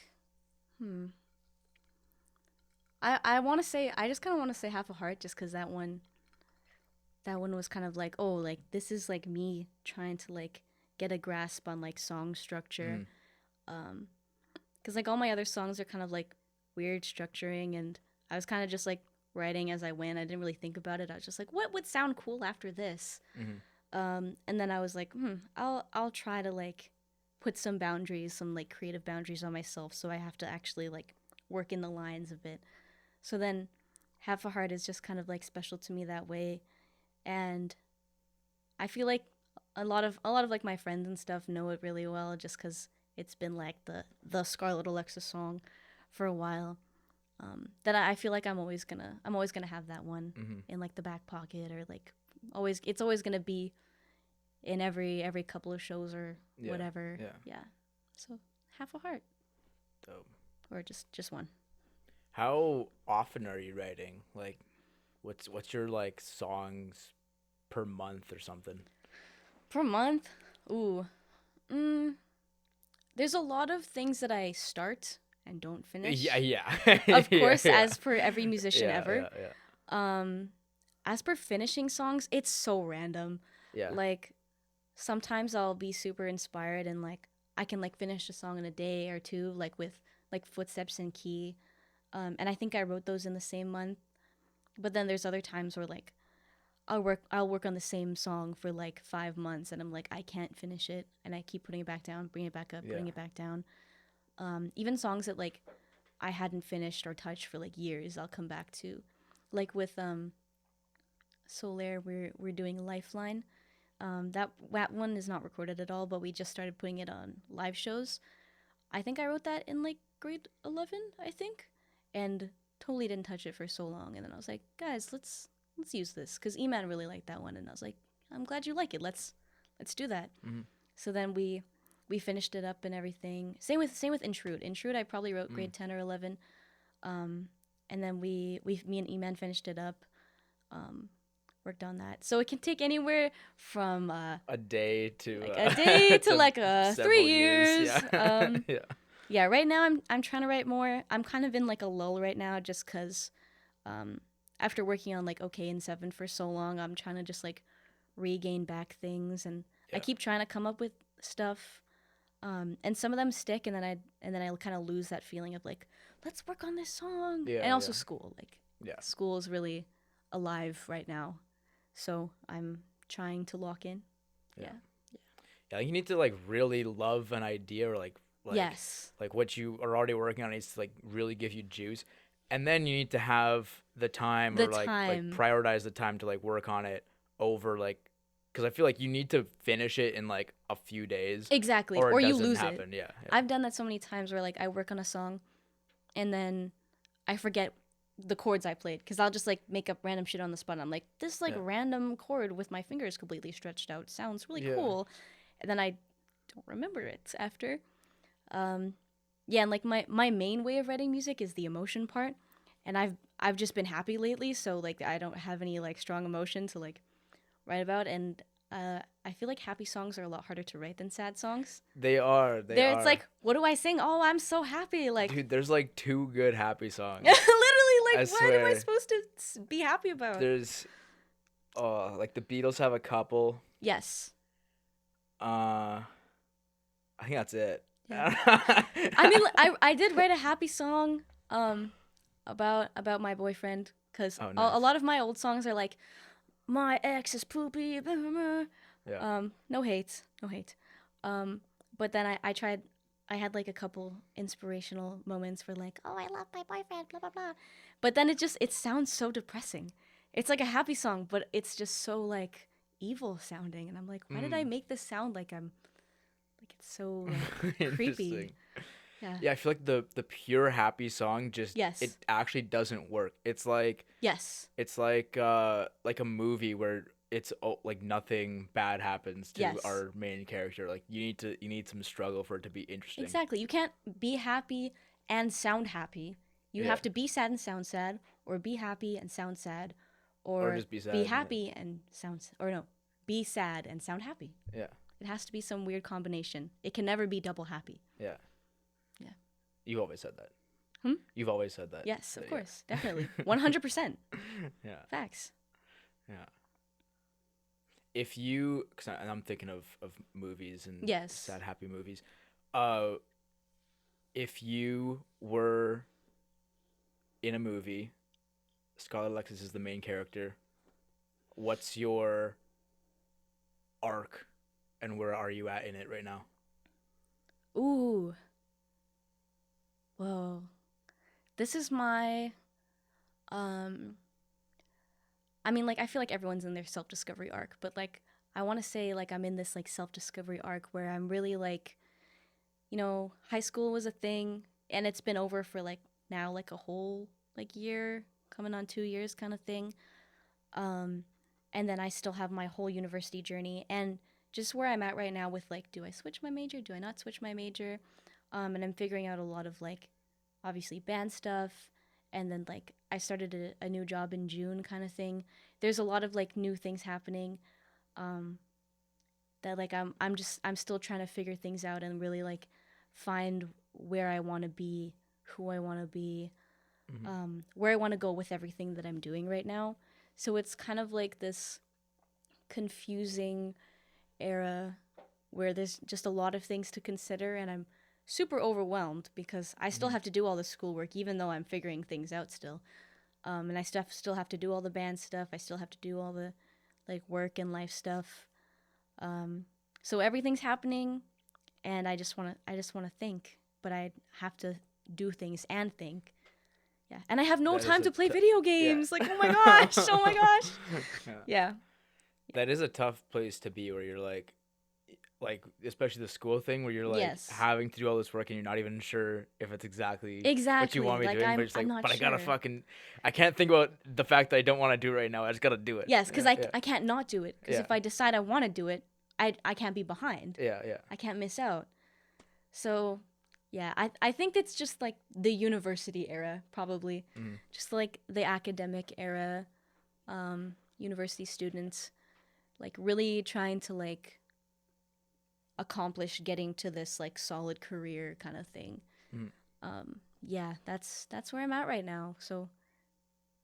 I want to say, I just kind of want to say Half a Heart just because that one was kind of like, oh, like this is like me trying to like get a grasp on like song structure. Because like all my other songs are kind of like weird structuring, and I was kind of just like writing as I went. I didn't really think about it. I was just like, what would sound cool after this? And then I was like, I'll try to like put some boundaries, some like creative boundaries on myself, so I have to actually like work in the lines a bit. So then Half a Heart is just kind of like special to me that way. And I feel like a lot of like my friends and stuff know it really well just because it's been like the Scarlette Alexis song for a while. That I feel like I'm always gonna have that one in like the back pocket, or like it's always gonna be in every couple of shows or whatever. Yeah. So Half a Heart. Dope. Or just one. How often are you writing? Like, what's your like songs per month or something? Per month? Ooh. There's a lot of things that I start and don't finish. Yeah. Of course, as per every musician ever. Yeah. As per finishing songs, it's so random. Yeah. Like, sometimes I'll be super inspired and like I can like finish a song in a day or two, like with like footsteps and key. And I think I wrote those in the same month. But then there's other times where like I'll work on the same song for like 5 months and I'm like, I can't finish it, and I keep putting it back down, bring it back up, bring it back down. Even songs that like I hadn't finished or touched for like years, I'll come back to. Like with Solaire, we're doing Lifeline. That one is not recorded at all, but we just started putting it on live shows. I think I wrote that in like grade 11, I think, and totally didn't touch it for so long. And then I was like, guys, let's use this, because E-Man really liked that one, and I was like, I'm glad you like it. Let's do that. Mm-hmm. So then we finished it up and everything. Same with Intrude. Intrude, I probably wrote grade 10 or 11. And then me and E-Man finished it up. Worked on that. So it can take anywhere from a day to like 3 years. Yeah. Yeah. Yeah, right now I'm trying to write more. I'm kind of in like a lull right now, just because after working on like OK and 7 for so long, I'm trying to just like regain back things, and I keep trying to come up with stuff. And some of them stick, and then I kind of lose that feeling of like, let's work on this song. Yeah, and also school, like yeah. School is really alive right now, so I'm trying to lock in. Yeah. Yeah, you need to like really love an idea, or like yes, like what you are already working on needs to like really give you juice, and then you need to have the time, or like prioritize the time to like work on it over like, because I feel like you need to finish it in like a few days. Exactly, or you lose happen. it. Yeah. I've done that so many times where like I work on a song, and then I forget the chords I played, because I'll just like make up random shit on the spot. I'm like, this like random chord with my fingers completely stretched out sounds really cool, and then I don't remember it after. And like my main way of writing music is the emotion part, and I've just been happy lately, so like I don't have any like strong emotion to like write about, and I feel like happy songs are a lot harder to write than sad songs. They are. It's like, what do I sing? Oh, I'm so happy. Like, dude, there's like 2 good happy songs. Literally, like, what am I supposed to be happy about? There's, like the Beatles have a couple. Yes. I think that's it. Yeah. I mean, I did write a happy song, about my boyfriend, because nice. a lot of my old songs are like, my ex is poopy. Blah, blah, blah. Yeah. No hate. But then I had like a couple inspirational moments where like, oh, I love my boyfriend, blah blah blah. But then it sounds so depressing. It's like a happy song, but it's just so like evil sounding, and I'm like, why did I make this sound like I'm like, it's so like, creepy. Yeah, I feel like the pure happy song just yes. It actually doesn't work. It's like yes. It's like a movie where it's like nothing bad happens to yes. our main character. Like you need some struggle for it to be interesting. Exactly. You can't be happy and sound happy. You have to be sad and sound sad, or be happy and sound sad, or just be sad. Be happy and sound, or no, be sad and sound happy. Yeah. It has to be some weird combination. It can never be double happy. Yeah. Yeah. You've always said that. You've always said that. Yes, of course. Definitely. 100%. Yeah. Facts. Yeah. If you, because I'm thinking of movies and sad, happy movies. If you were in a movie, Scarlette Alexis is the main character, what's your arc, and where are you at in it right now? Ooh. Whoa. This is my, I mean, like, I feel like everyone's in their self-discovery arc, but, like, I want to say, like, I'm in this, like, self-discovery arc where I'm really, like, you know, high school was a thing, and it's been over for, like, now, like, a whole, like, year, coming on 2 years kind of thing. And then I still have my whole university journey, and just where I'm at right now with, like, do I switch my major? Do I not switch my major? And I'm figuring out a lot of, like, obviously band stuff, and then like I started a new job in June kind of thing. There's a lot of like new things happening that like I'm still trying to figure things out and really like find where I want to be, who I want to be, where I want to go with everything that I'm doing right now. So it's kind of like this confusing era where there's just a lot of things to consider, and I'm super overwhelmed because I still have to do all the schoolwork, even though I'm figuring things out still. And I still have to do all the band stuff. I still have to do all the like work and life stuff. So everything's happening, and I just want to think, but I have to do things and think. Yeah, and I have no That is time a to play tou- video yeah. games. Like, oh my gosh, oh my gosh. Yeah. Yeah. That is a tough place to be, where you're like especially the school thing, where you're like Yes. having to do all this work and you're not even sure if it's exactly what Exactly. you want me Like, doing, I'm but it's like, not but I gotta sure. fucking, I can't think about the fact that I don't want to do it right now. I just gotta do it. Yes, because yeah, I can't not do it. Because Yeah. if I decide I want to do it, I can't be behind. yeah, yeah. I can't miss out. So, yeah, I think it's just like the university era, probably. Mhm. Just like the academic era, university students, like really trying to like accomplish getting to this like solid career kind of thing. Mhm. Yeah, that's where I'm at right now. So,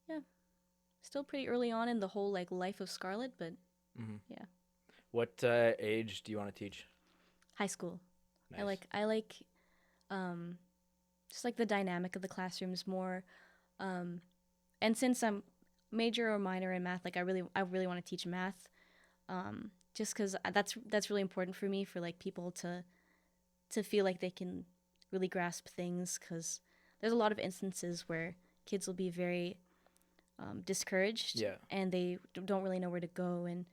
yeah, still pretty early on in the whole like life of Scarlette, but Mhm. yeah. What age do you want to teach? High school. Nice. I like just like the dynamic of the classrooms more. And since I'm major or minor in math, like I really want to teach math. Just because that's really important for me, for like people to feel like they can really grasp things, because there's a lot of instances where kids will be very discouraged, Yeah. and they don't really know where to go, and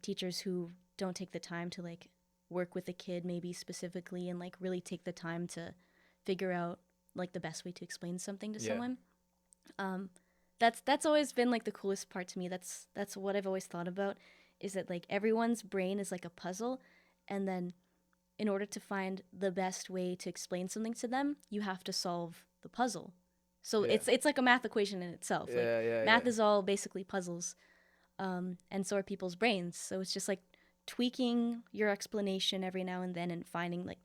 teachers who don't take the time to like work with a kid maybe specifically and like really take the time to figure out like the best way to explain something to Yeah. someone. That's always been like the coolest part to me. That's what I've always thought about, is that like everyone's brain is like a puzzle, and then in order to find the best way to explain something to them, you have to solve the puzzle. So Yeah. it's like a math equation in itself. Like, yeah. math is all basically puzzles, and so are people's brains. So it's just like tweaking your explanation every now and then and finding like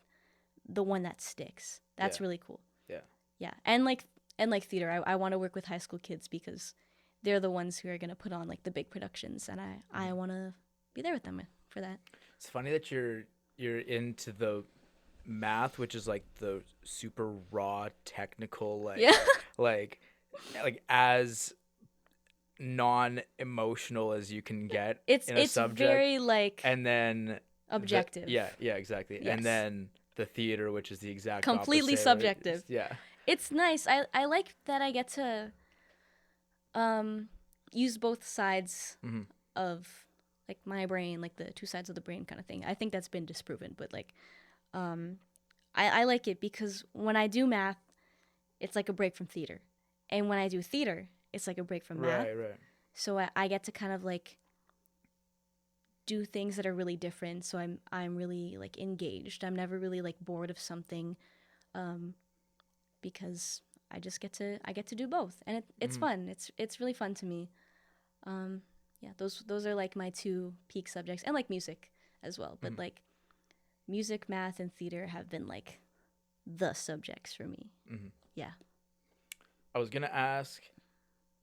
the one that sticks. That's Yeah. really cool. Yeah. Yeah, and like theater, I want to work with high school kids because they're the ones who are gonna put on like the big productions, and I want to be there with them for that. It's funny that you're into the math, which is like the super raw technical, like Yeah. like as non-emotional as you can get It's in a subject. very like And then objective. yeah, exactly. Yes. And then the theater, which is the exact Completely opposite, right? subjective. Yeah. It's nice. I like that I get to use both sides Mhm. of like my brain, like the two sides of the brain kind of thing. I think that's been disproven, but like I like it because when I do math, it's like a break from theater. And when I do theater, it's like a break from math. Right. So I get to kind of like do things that are really different. So I'm really like engaged. I'm never really like bored of something, because I get to do both, and it's fun. It's really fun to me. Yeah, those are like my two peak subjects, and like music as well. But like music, math, and theater have been like the subjects for me. Yeah. I was gonna ask,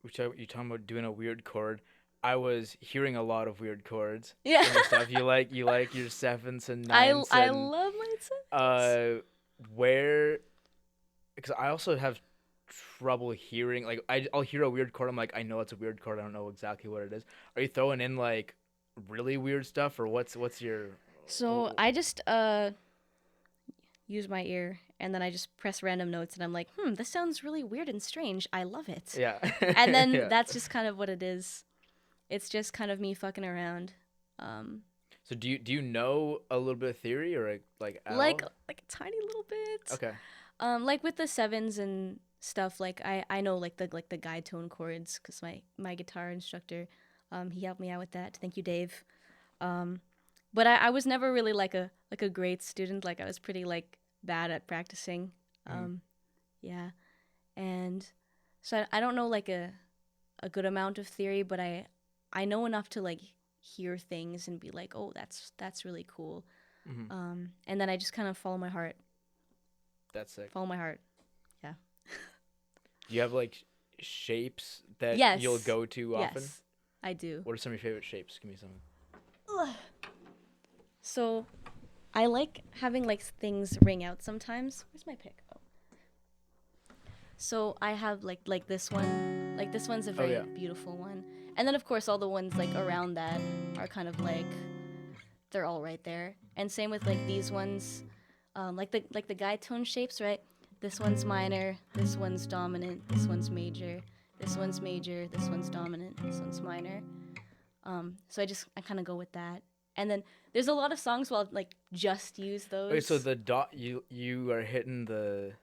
you talking about doing a weird chord. I was hearing a lot of weird chords. Yeah. And stuff. You like your sevenths and I ninths. love my sevenths. Where, because I also have trouble hearing. Like I'll hear a weird chord. I'm like, I know it's a weird chord. I don't know exactly what it is. Are you throwing in like really weird stuff, or what's your? So I just use my ear, and then I just press random notes, and I'm like, this sounds really weird and strange. I love it. Yeah. And then Yeah. that's just kind of what it is. It's just kind of me fucking around. So do you know a little bit of theory, or like at Like all? a tiny little bit. Okay. Like with the sevens and stuff, like I know like the guide tone chords, because my guitar instructor, he helped me out with that. Thank you, Dave. But I was never really like a great student. Like I was pretty like bad at practicing. Yeah, and so I don't know like a good amount of theory, but I know enough to like hear things and be like, oh, that's really cool. And then I just kind of follow my heart. That's sick. Follow my heart. Yeah. Do you have like shapes that Yes. you'll go to often? Yes, I do. What are some of your favorite shapes? Give me some. So, I like having like things ring out sometimes. Where's my pick? Oh. So I have like this one. Like this one's a very yeah. beautiful one. And then of course all the ones like around that are kind of like they're all right there. And same with like these ones, like the guide tone shapes, right? this one's minor, this one's dominant, this one's major, this one's major, this one's dominant, this one's minor. So I kind of go with that. And then there's a lot of songs where I'll like just use those. Wait, so the you are hitting the,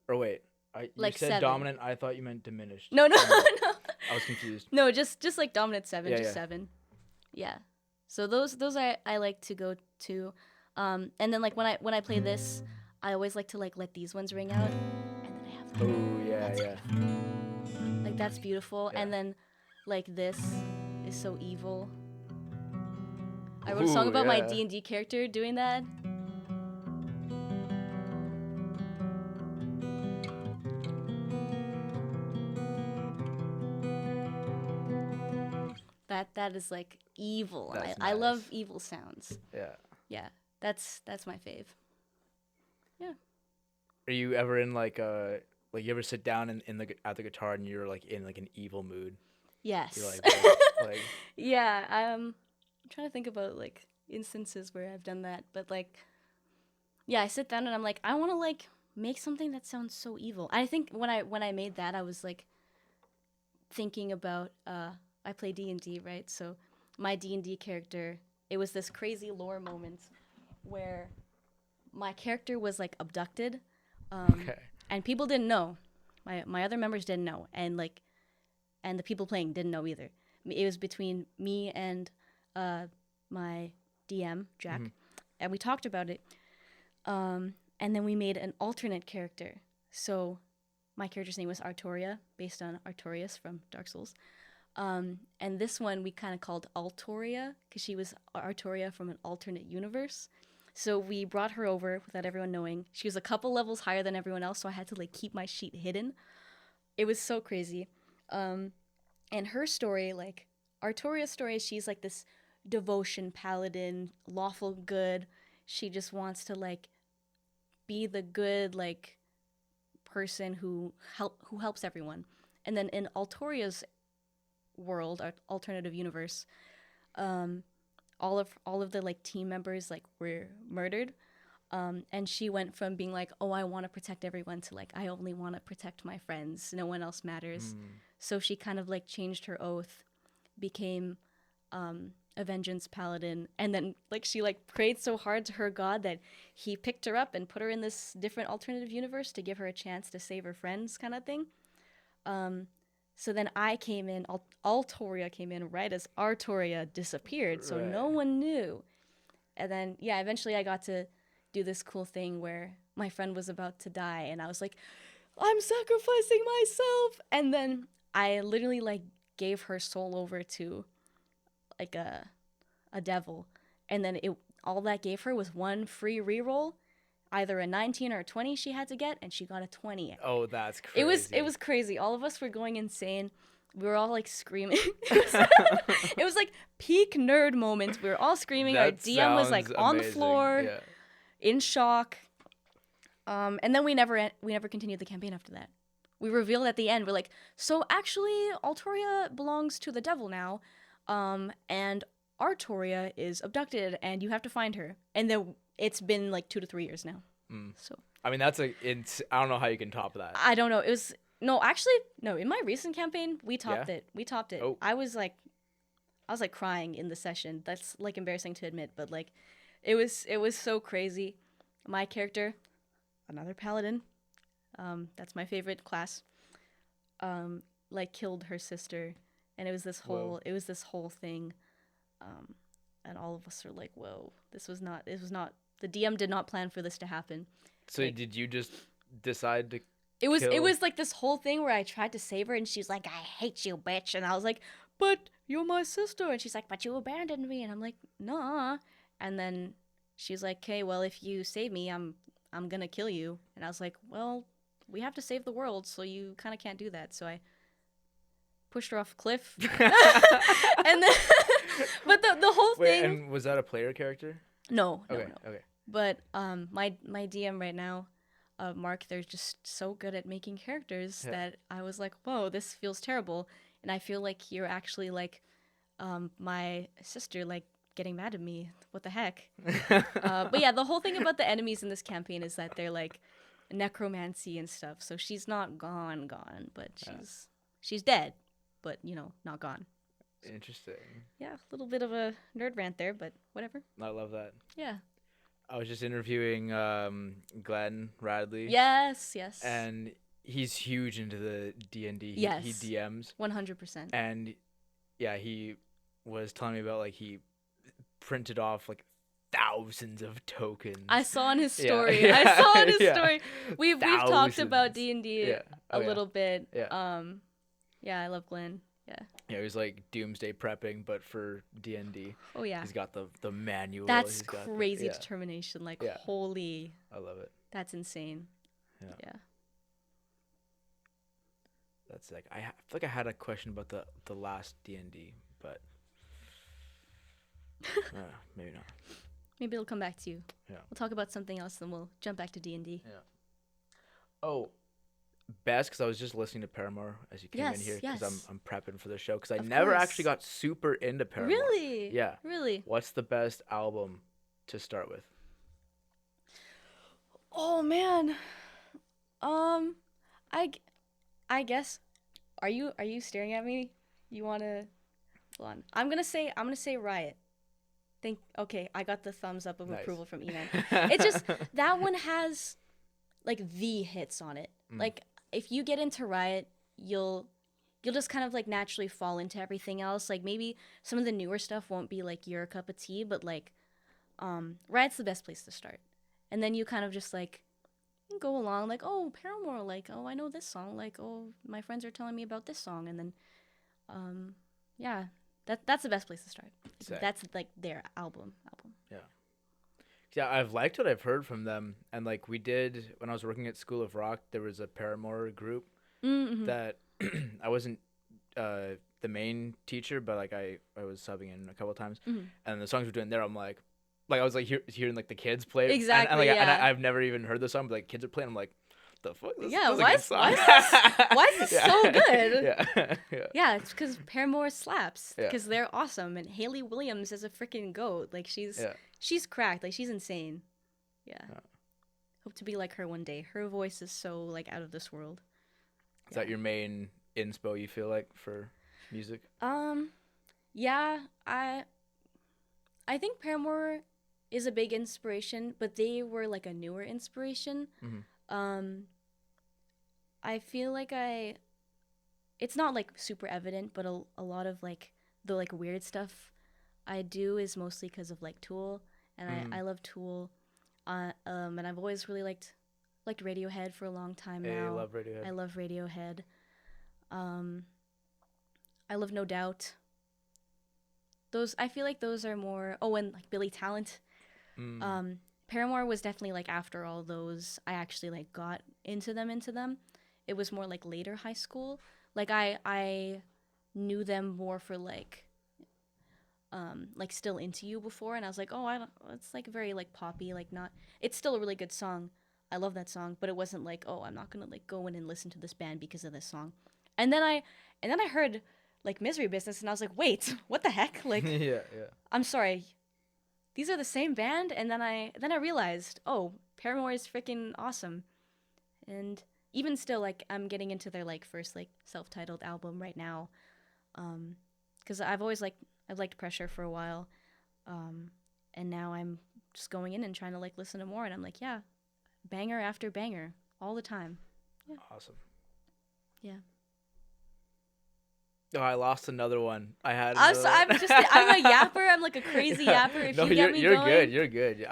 or wait, you like said 7. dominant. I thought you meant diminished. No. I was confused. No, just like dominant 7, Yeah, just yeah. 7. Yeah. So those I like to go to. And then like when I play this, I always like to like let these ones ring out, and then I have like, Oh yeah, that's yeah. beautiful. Like that's beautiful. Yeah. And then like this is so evil. I wrote a song Ooh, about my yeah. D&D character doing that. That is like evil. And That's I love nice. evil sounds. Yeah. Yeah, that's my fave. Are you ever in like you ever sit down at the guitar and you're like in like an evil mood? Yes. You're like Yeah, I'm trying to think about like instances where I've done that, but like, yeah, I sit down and I'm like, I want to like make something that sounds so evil. I think when I made that, I was like thinking about I play D&D, right? So my D&D character, it was this crazy lore moment where my character was like abducted, okay. and people didn't know. My other members didn't know, and the people playing didn't know either. It was between me and my DM Jack, and we talked about it. And then we made an alternate character. So my character's name was Artoria, based on Artorias from Dark Souls. And this one we kind of called Altoria because she was Artoria from an alternate universe. So we brought her over without everyone knowing. She was a couple levels higher than everyone else, so I had to like keep my sheet hidden. It was so crazy. And her story, like Artoria's story, she's like this devotion paladin, lawful good. She just wants to like be the good like person who helps everyone. And then in Altoria's world, alternative universe, all of the like team members like were murdered, and she went from being like, oh, I want to protect everyone to like, I only want to protect my friends, no one else matters. So she kind of like changed her oath, became a vengeance paladin, and then like she like prayed so hard to her god that he picked her up and put her in this different alternative universe to give her a chance to save her friends, kind of thing. So then I came in, Altoria came in right as Artoria disappeared, so no one knew. And then, yeah, eventually I got to do this cool thing where my friend was about to die, and I was like, I'm sacrificing myself! And then I literally, like, gave her soul over to, like, a devil. And then all that gave her was one free reroll, either a 19 or a 20 she had to get, and she got a 20. Oh, that's crazy. It was crazy. All of us were going insane. We were all like screaming. It was like peak nerd moment. We were all screaming. Our DM was like on the floor, in shock. And then we never continued the campaign after that. We revealed at the end, we're like, so actually Altoria belongs to the devil now, and Artoria is abducted, and you have to find her. And then it's been like 2 to 3 years now. So I mean, I don't know how you can top that. I don't know. It was no. In my recent campaign, we topped it. We topped it. Oh. I was like crying in the session. That's like embarrassing to admit, but like, it was so crazy. My character, another paladin, that's my favorite class, like killed her sister, and it was this whole thing, and all of us are like, whoa, this was not. The DM did not plan for this to happen. So like, did you just decide to? It was like this whole thing where I tried to save her, and she's like, I hate you, bitch. And I was like, but you're my sister. And she's like, but you abandoned me. And I'm like, nah. And then she's like, okay, well, if you save me, I'm gonna kill you. And I was like, well, we have to save the world, so you kind of can't do that. So I pushed her off a cliff. And then, but the whole Wait, thing. and was that a player character? No. Okay. But my DM right now, Mark, they're just so good at making characters that I was like, whoa, this feels terrible. And I feel like you're actually like my sister, like getting mad at me. What the heck? But yeah, the whole thing about the enemies in this campaign is that they're like necromancy and stuff. So she's not gone, but she's dead, but not gone. Interesting. Yeah, a little bit of a nerd rant there, but whatever. I love that. Yeah. I was just interviewing Glenn Radley. Yes. And he's huge into the D&D. Yes. He DMs. 100%. And yeah, he was telling me about like he printed off like thousands of tokens. I saw on his story. Yeah. I saw on his Yeah. story. We've talked Thousands. about D&D Yeah. a little bit. Yeah. Yeah, I love Glenn. Yeah. Yeah, he was like doomsday prepping, but for D&D. Oh yeah. He's got the manual. That's he's got crazy yeah. determination. Like Yeah. holy. I love it. That's insane. Yeah. That's like I feel like I had a question about the last D&D, but maybe not. Maybe it'll come back to you. Yeah. We'll talk about something else, then we'll jump back to D&D. Yeah. Oh, best because I was just listening to Paramore as you came in here because yes. I'm prepping for the show because I Of never course. actually got super into Paramore. Really? Yeah. Really? What's the best album to start with? Oh man. I guess. Are you staring at me? You wanna? Hold on. I'm gonna say Riot. Okay, I got the thumbs up of Nice. approval from Eman. It's just that one has like the hits on it. Like if you get into Riot, you'll just kind of like naturally fall into everything else. Like maybe some of the newer stuff won't be like your cup of tea, but like Riot's the best place to start. And then you kind of just like go along like, oh, Paramore, like, oh, I know this song, like, oh, my friends are telling me about this song, and then yeah, that's the best place to start. Sick. That's like their album. Yeah, I've liked what I've heard from them, and like we did when I was working at School of Rock, there was a Paramore group that I wasn't the main teacher, but like I was subbing in a couple of times, and the songs we're doing there, I'm like I was like hearing like the kids play it, Exactly, and, like, yeah. and I've never even heard the song, but like kids are playing, I'm like, the fuck? This is a Why good is song. this so good? Yeah. Yeah, it's because Paramore slaps. Yeah. Because they're awesome, and Hayley Williams is a freaking goat. Like she's cracked. Like she's insane. Yeah. Hope to be like her one day. Her voice is so like out of this world. Is that your main inspo you feel like for music? Yeah, I think Paramore is a big inspiration, but they were like a newer inspiration. I feel like it's not like super evident, but a lot of like the like weird stuff I do is mostly because of like Tool, and I love Tool, and I've always really liked Radiohead for a long time now. I love Radiohead. I love Radiohead. I love No Doubt. I feel like those are more. Oh, and like Billy Talent. Paramore was definitely like after all those, I actually like got into them. It was more like later high school. Like I knew them more for like Still Into You before, and I was like, oh, it's like very like poppy, like not. It's still a really good song. I love that song, but it wasn't like, oh, I'm not gonna like go in and listen to this band because of this song. And then I heard like Misery Business, and I was like, wait, what the heck? Like, yeah. I'm sorry, these are the same band. And then I realized, oh, Paramore is freaking awesome. And even still, like, I'm getting into their like first like self-titled album right now, because I've liked Pressure for a while, and now I'm just going in and trying to like listen to more, and I'm like, yeah, banger after banger all the time. Yeah. Awesome. Yeah. Oh, I lost another one. I had. I'm a yapper. I'm like a crazy yapper. If no, you get me you're going. good. You're good.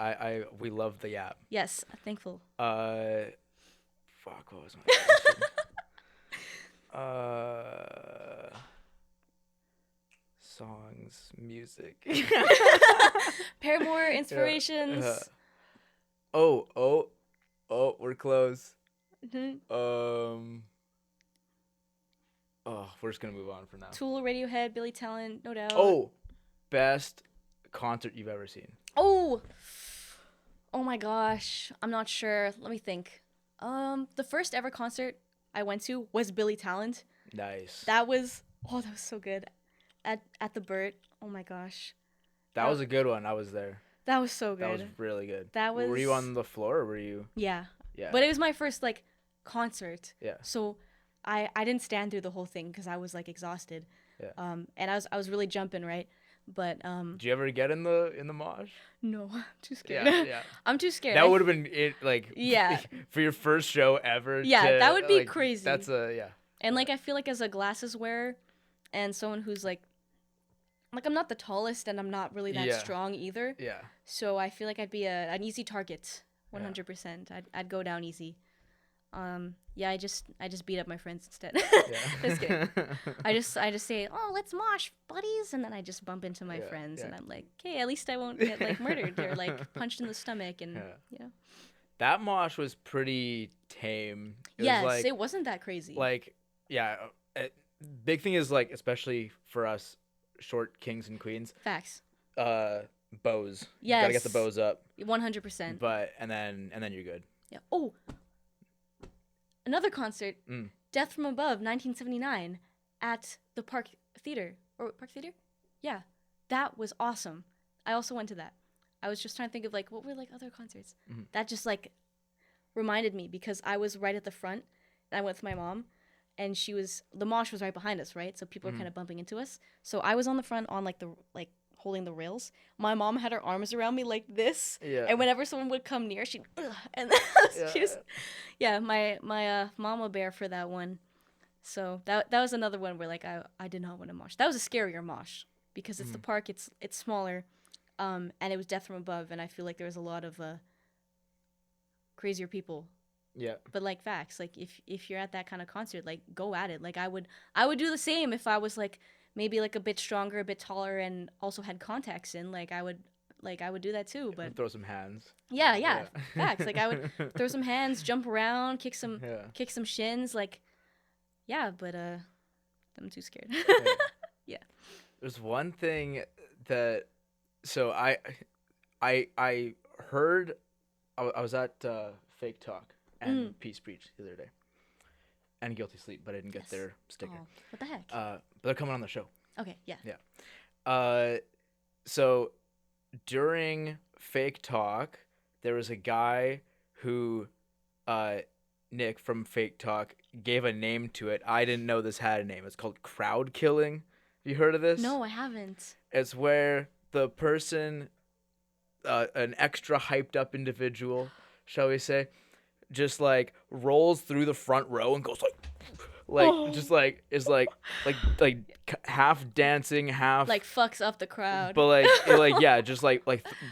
We love the yap. Yes, thankful. Fuck. What was my question? Songs, music. Paramore inspirations. Oh, we're close. Mm-hmm. We're just gonna move on for now. Tool, Radiohead, Billy Talent, No Doubt. Oh, best concert you've ever seen. Oh my gosh, I'm not sure. Let me think. The first ever concert I went to was Billy Talent. Nice. That was so good. At the Burt. Oh my gosh. That was a good one. I was there. That was so good. That was really good. That was. Were you on the floor or were you? Yeah, Yeah. But it was my first like concert. Yeah. So I didn't stand through the whole thing because I was like exhausted. Yeah. And I was really jumping, right? But Did you ever get in the mosh? no, I'm too scared. Yeah. I'm too scared. That would have been it, like Yeah. for your first show ever. Yeah, that would be like, crazy. That's yeah. And like I feel like as a glasses wearer and someone who's like I'm not the tallest and I'm not really that strong either. Yeah. So I feel like I'd be an easy target, 100%. I'd go down easy. Yeah, I just beat up my friends instead. Just kidding. I just say, "Oh, let's mosh, buddies," and then I just bump into my friends, and I'm like, "Okay, at least I won't get like murdered or like punched in the stomach." And that mosh was pretty tame. It wasn't that crazy. Like, big thing is like, especially for us short kings and queens. Facts. Bows. Yes. You gotta get the bows up. 100%. But and then you're good. Yeah. Oh. Another concert, Death from Above, 1979, at the Park Theater. Yeah, that was awesome. I also went to that. I was just trying to think of like what were like other concerts. That just like reminded me because I was right at the front, and I went with my mom, and the mosh was right behind us, right? So people were kind of bumping into us. So I was on the front on like holding the rails. My mom had her arms around me like this, and whenever someone would come near, she'd my mama bear for that one. So that was another one where like I did not want to mosh. That was a scarier mosh because it's the park, it's smaller, and it was Death from Above, and I feel like there was a lot of crazier people. Yeah. But like facts, like if you're at that kind of concert, like go at it. Like I would do the same if I was like maybe like a bit stronger, a bit taller, and also had contacts in. Like I would do that too. But throw some hands. Yeah. Facts. Like I would throw some hands, jump around, kick some shins. Like, yeah, but I'm too scared. Yeah. There's one thing that, so I heard, I was at Fake Talk and Peace Preach the other day, and Guilty Sleep, but I didn't get their sticker. Oh, what the heck? But they're coming on the show. Okay, yeah. Yeah. So during Fake Talk, there was a guy who, Nick from Fake Talk, gave a name to it. I didn't know this had a name. It's called crowd killing. Have you heard of this? No, I haven't. It's where the person, an extra hyped up individual, shall we say, just like rolls through the front row and goes just like is like half dancing, half like fucks up the crowd. But just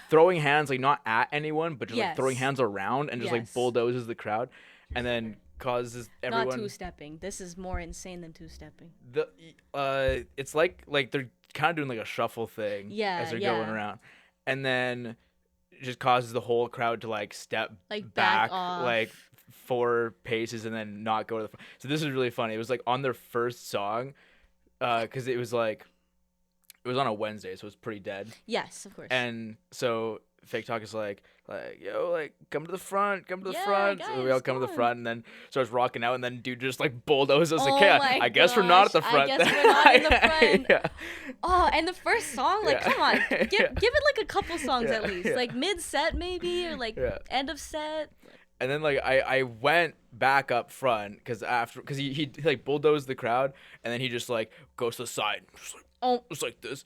throwing hands, like not at anyone, but just like throwing hands around and just like bulldozes the crowd, and then causes everyone. Not two-stepping. This is more insane than two-stepping. It's like they're kind of doing like a shuffle thing as they're going around, and then it just causes the whole crowd to like step back off. like 4 paces and then not go to the front. So this is really funny. It was like on their first song, because it was on a Wednesday, so it was pretty dead. Yes, of course. And so Fake Talk is like yo, like come to the front. Guys, So we all come to the front, and then starts rocking out, and then dude just like bulldozes us. Oh Okay, my I guess we're not at the front. I guess we're not in the front. Yeah. Oh, and the first song, like come on, give it like a couple songs at least, like mid set maybe, or like end of set. And then like I went back up front because he like bulldozed the crowd, and then he just like goes to the side, just like this.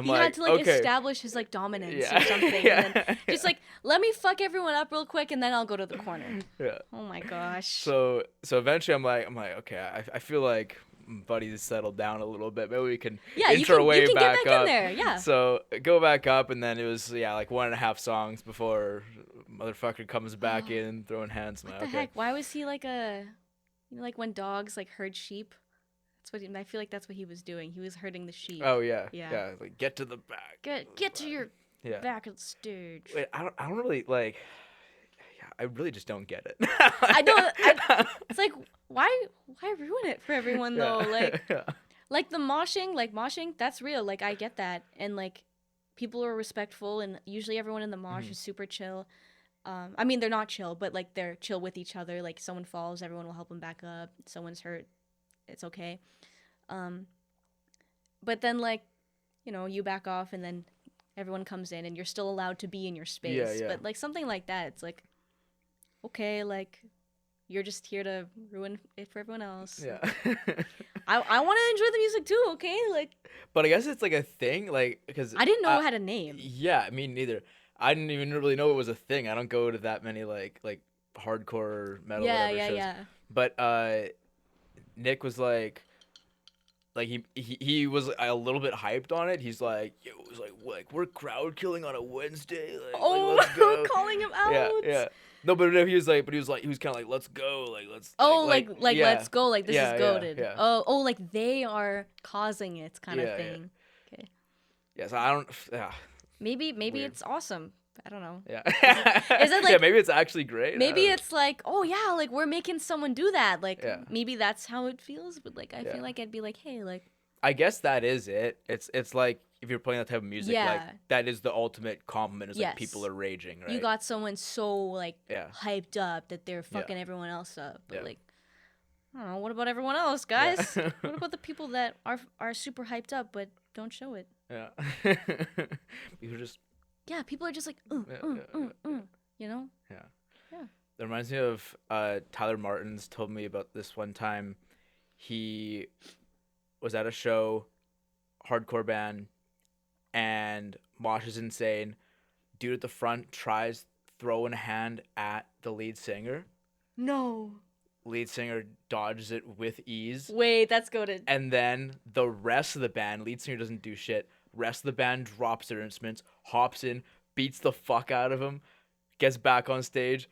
He had to like establish his like dominance or something, and then just like let me fuck everyone up real quick, and then I'll go to the corner. Yeah. Oh my gosh. So eventually I'm like okay, I feel like Buddy's settled down a little bit. Maybe we can inch our way back get up. In there. Yeah. So go back up, and then it was like 1.5 songs before motherfucker comes back in throwing hands. What the heck? Why was he like like when dogs like herd sheep? I feel like that's what he was doing. He was herding the sheep. Oh yeah. Like get to the back. Get to your back of the stage. Wait, I don't really like. Yeah, I really just don't get it. I don't. It's like why ruin it for everyone though? Like the moshing, that's real. Like I get that, and like people are respectful, and usually everyone in the mosh is super chill. I mean, they're not chill, but like they're chill with each other. Like someone falls, everyone will help them back up. Someone's hurt, it's okay. But then like, you back off, and then everyone comes in, and you're still allowed to be in your space. Yeah. But like something like that, it's like, okay, like you're just here to ruin it for everyone else. Yeah. I want to enjoy the music too, okay? Like, but I guess it's like a thing, like, because I didn't know it had a name. Yeah, me neither. I didn't even really know it was a thing. I don't go to that many like hardcore metal whatever shows. Yeah. But Nick was like he was a little bit hyped on it. He's like, yo, it was like we're crowd killing on a Wednesday. Like, let's go. Calling him out. Yeah. No, but he was kind of like, let's go, like let's. Yeah. Let's go, like this Yeah, is goated. yeah. Oh, like they are causing it, kind of thing. Yeah. Okay. Yeah, so I don't. Yeah. Maybe Weird. it's awesome. I don't know. Yeah. Is it like? Yeah, maybe it's actually great. Maybe it's like, oh yeah, like we're making someone do that. Like Yeah. maybe that's how it feels. But like I feel like I'd be like, hey, like. I guess that is it. It's like if you're playing that type of music, Yeah. like that is the ultimate compliment. Is like Yes. people are raging, right? You got someone so like Yeah. hyped up that they're fucking everyone else up. But Yeah. like, I don't know. What about everyone else, guys? Yeah. What about the people that are super hyped up but don't show it? Yeah. People just. Yeah, people are just like, you know? Yeah. Yeah. That reminds me of Tyler Martins told me about this one time. He was at a show, hardcore band, and mosh is insane. Dude at the front tries throwing a hand at the lead singer. No. Lead singer dodges it with ease. Wait, that's goated. And then the rest of the band, lead singer doesn't do shit. Rest of the band drops their instruments, hops in, beats the fuck out of him, gets back on stage.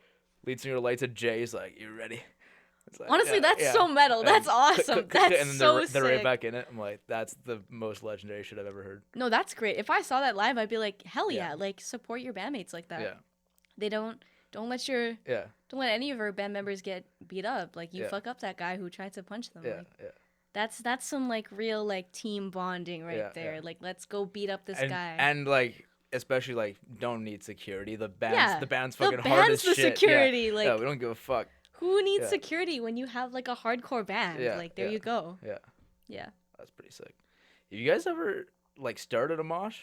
Lead singer lights a J. He's like, "You ready?" It's like, honestly, that's so metal. And That's awesome. That's and then so they're sick. right back in it. I'm like, that's the most legendary shit I've ever heard. No, that's great. If I saw that live, I'd be like, hell yeah. Yeah. Like, support your bandmates like that. Yeah. They don't let any of our band members get beat up. Like, you fuck up that guy who tried to punch them. Yeah. Like, Yeah. that's some like real like team bonding right there. Yeah. Like, let's go beat up this guy. And like, especially like, don't need security. The band's fucking the hard as band's the shit. security. Yeah. Like, yeah, we don't give a fuck. who needs security when you have like a hardcore band? Yeah, Like, there you go. Yeah. Yeah. That's pretty sick. Have you guys ever like started a mosh?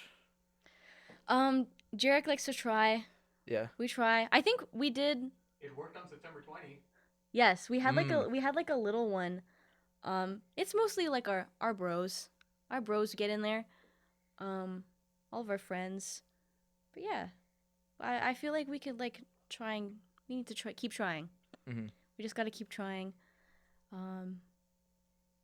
Jarek likes to try. Yeah. We try. I think we did. It worked on September 20. Yes, we had like a little one. It's mostly like our bros. Our bros get in there. All of our friends. But yeah, I feel like we could like trying. We need to keep trying. Mm-hmm. We just got to keep trying.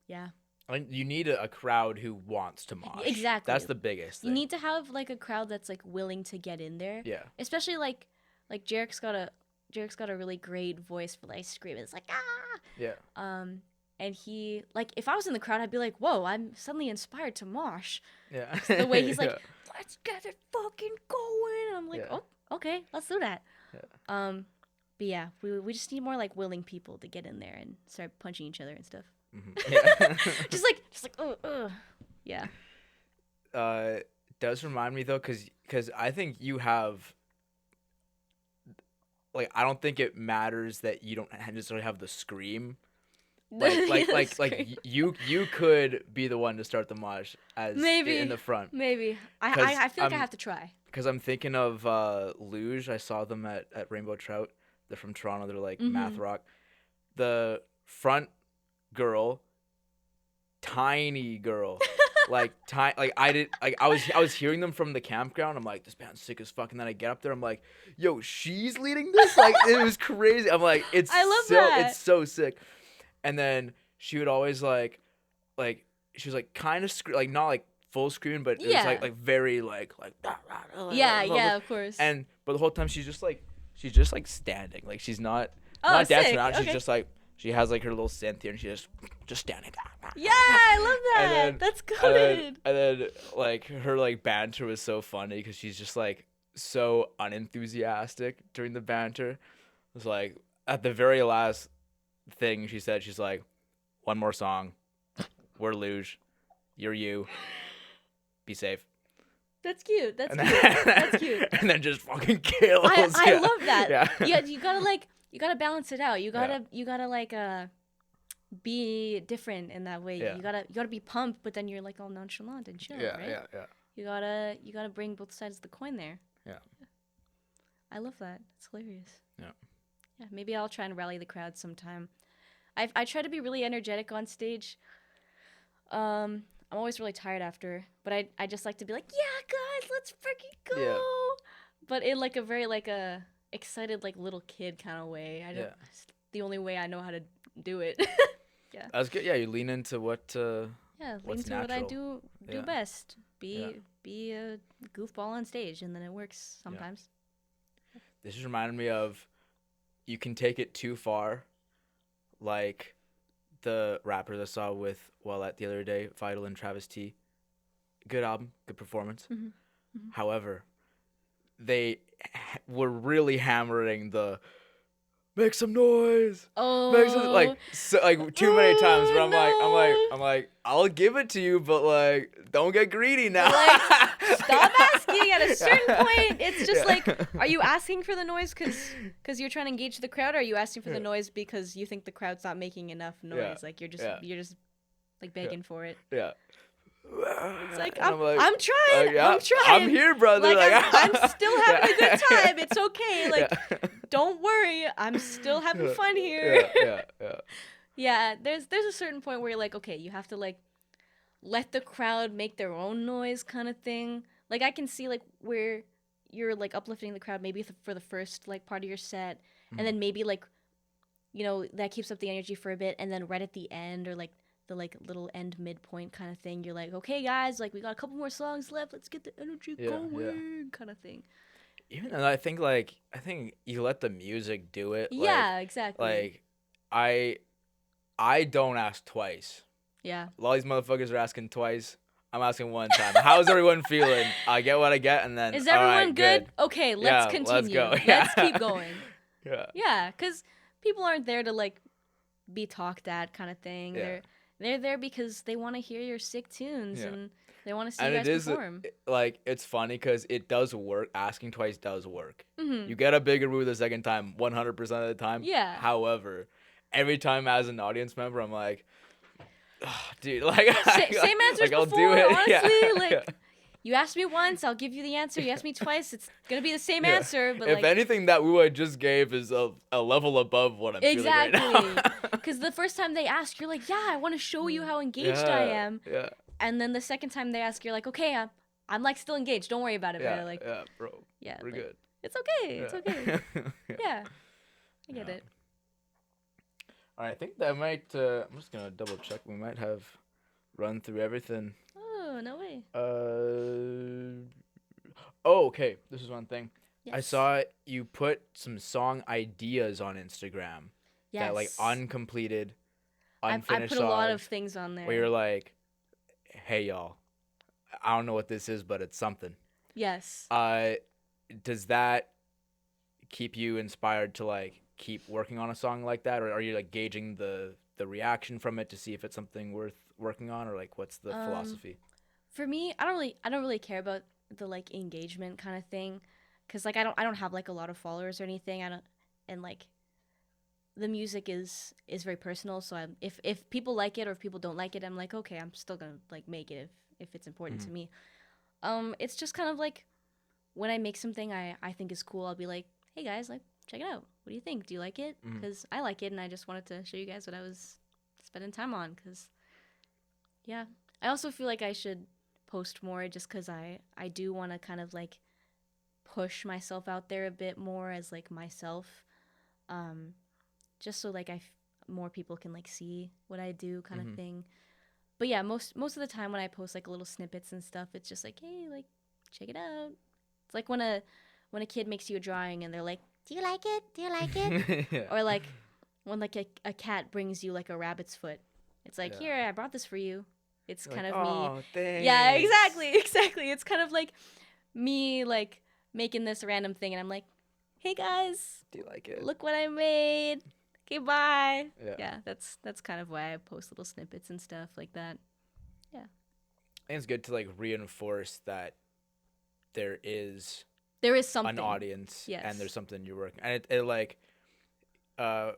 Yeah. I mean, you need a crowd who wants to mosh. Exactly. That's the biggest thing. You need to have like a crowd that's like willing to get in there. Yeah. Especially like Jarek's got a really great voice for like screaming. It's like ah. Yeah. And he like if I was in the crowd, I'd be like, whoa, I'm suddenly inspired to mosh. Yeah. The way he's like, let's get it fucking going. And I'm like, oh, okay, let's do that. Yeah. But yeah, we just need more like willing people to get in there and start punching each other and stuff. Mm-hmm. Yeah. just like yeah. Does remind me though, because I think you have. Like, I don't think it matters that you don't necessarily have the scream. Like you could be the one to start the mosh as maybe in the front. Maybe I feel like I have to try. Because I'm thinking of Luge. I saw them at Rainbow Trout. They're from Toronto. They're like math rock. The front girl, tiny girl, like I was hearing them from the campground. I'm like, this band's sick as fuck. And then I get up there. I'm like, yo, she's leading this. Like, it was crazy. I'm like, I love that. It's so sick. And then she would always like she was like kind of like not like full screaming, but it was like very like yeah, of course. But the whole time she's just like standing, like she's not dancing around. She's just like she has like her little synth here, and she's just standing. Yeah, I love that. That's good. And then like her like banter was so funny because she's just like so unenthusiastic during the banter. It was like at the very last thing she said, she's like, one more song, we're Luge, you're you, be safe. That's cute. That's cute. And then just fucking kills. I love that. Yeah. You gotta balance it out. You gotta like be different in that way. Yeah. You gotta be pumped, but then you're like all nonchalant and chill, right? Yeah. You gotta bring both sides of the coin there. Yeah. I love that. It's hilarious. Yeah. Yeah, maybe I'll try and rally the crowd sometime. I try to be really energetic on stage. I'm always really tired after, but I just like to be like, yeah, guys, let's freaking go. Yeah. But in like a very like a excited like little kid kind of way. It's the only way I know how to do it. Yeah. That's good. Yeah, you lean into what. Yeah, what's lean to what I natural. do best. Yeah. Be a goofball on stage, and then it works sometimes. Yeah. This just reminded me of, you can take it too far, like the rappers I saw with Wallette the other day, Vital and Travis T. Good album, good performance. Mm-hmm. Mm-hmm. However, they were really hammering the make some noise. Oh, make some, like too many times. Where no. I'm like, I'll give it to you, but like, don't get greedy now. Like, stop asking. At a certain point, it's just like, are you asking for the noise because you're trying to engage the crowd, or are you asking for the noise because you think the crowd's not making enough noise? Yeah. Like you're just like begging for it. Yeah. It's like, I'm I'm trying. yeah, I'm trying. I'm here, brother. Like, Like, I'm still having a good time. It's okay. Like, don't worry. I'm still having fun here. Yeah. Yeah, there's a certain point where you're like, okay, you have to like let the crowd make their own noise kind of thing. Like I can see like where you're like uplifting the crowd maybe for the first like part of your set, and then maybe like, you know, that keeps up the energy for a bit, and then right at the end or like the like little end midpoint kind of thing, you're like, okay guys, like we got a couple more songs left, let's get the energy going kind of thing. Even though I think you let the music do it. Yeah, exactly. Like I don't ask twice. Yeah. A lot of these motherfuckers are asking twice. I'm asking one time. How's everyone feeling? I get what I get, and then is everyone right, good? Okay, let's continue. Let's go. Let's keep going. Yeah. Yeah, because people aren't there to like be talked at kind of thing. Yeah. They're there because they want to hear your sick tunes and they want to see and you guys perform. Like, it's funny because it does work. Asking twice does work. Mm-hmm. You get a bigger room the second time, 100% of the time. Yeah. However, every time as an audience member, I'm like, oh, dude, like same answers like, I'll before. do it. Honestly, you asked me once, I'll give you the answer. You asked me twice, it's gonna be the same answer. But if anything, that woo I just gave is a level above what I'm feeling right now. Because the first time they ask, you're like, yeah, I want to show you how engaged I am. Yeah. And then the second time they ask, you're like, okay, I'm like still engaged. Don't worry about it, bro. Like, bro. Yeah, we're like, good. It's okay. It's okay. Yeah, I get it. All right, I think that might. I'm just gonna double check. We might have run through everything. Oh, no way. Oh, okay. This is one thing. Yes. I saw you put some song ideas on Instagram. Yes. That like uncompleted, unfinished I put a lot songs of things on there. where you're like, "Hey, y'all, I don't know what this is, but it's something." Yes. Does that keep you inspired to like keep working on a song like that, or are you like gauging the reaction from it to see if it's something worth working on, or like what's the philosophy? For me, I don't really care about the like engagement kind of thing, cause like I don't have like a lot of followers or anything. And like the music is very personal. So if people like it or if people don't like it, I'm like, okay, I'm still gonna like make it if it's important to me. It's just kind of like when I make something I think is cool, I'll be like, hey guys, like check it out. What do you think? Do you like it? Because I like it, and I just wanted to show you guys what I was spending time on. Cause yeah, I also feel like I should post more just because I do want to kind of like push myself out there a bit more as like myself, just so like more people can like see what I do kind of thing. But yeah, most of the time when I post like little snippets and stuff, it's just like, hey, like check it out. It's like when a kid makes you a drawing and they're like, do you like it? Do you like it? Yeah. Or like when like a cat brings you like a rabbit's foot. It's like, here, I brought this for you. It's You're kind like, of me. Thanks. Yeah, exactly. It's kind of like me like making this random thing, and I'm like, hey guys, Do you like it? look what I made. Okay, bye. Yeah. That's kind of why I post little snippets and stuff like that. Yeah. I think it's good to like reinforce that there is something, an audience, yes, and there's something you're working, and it like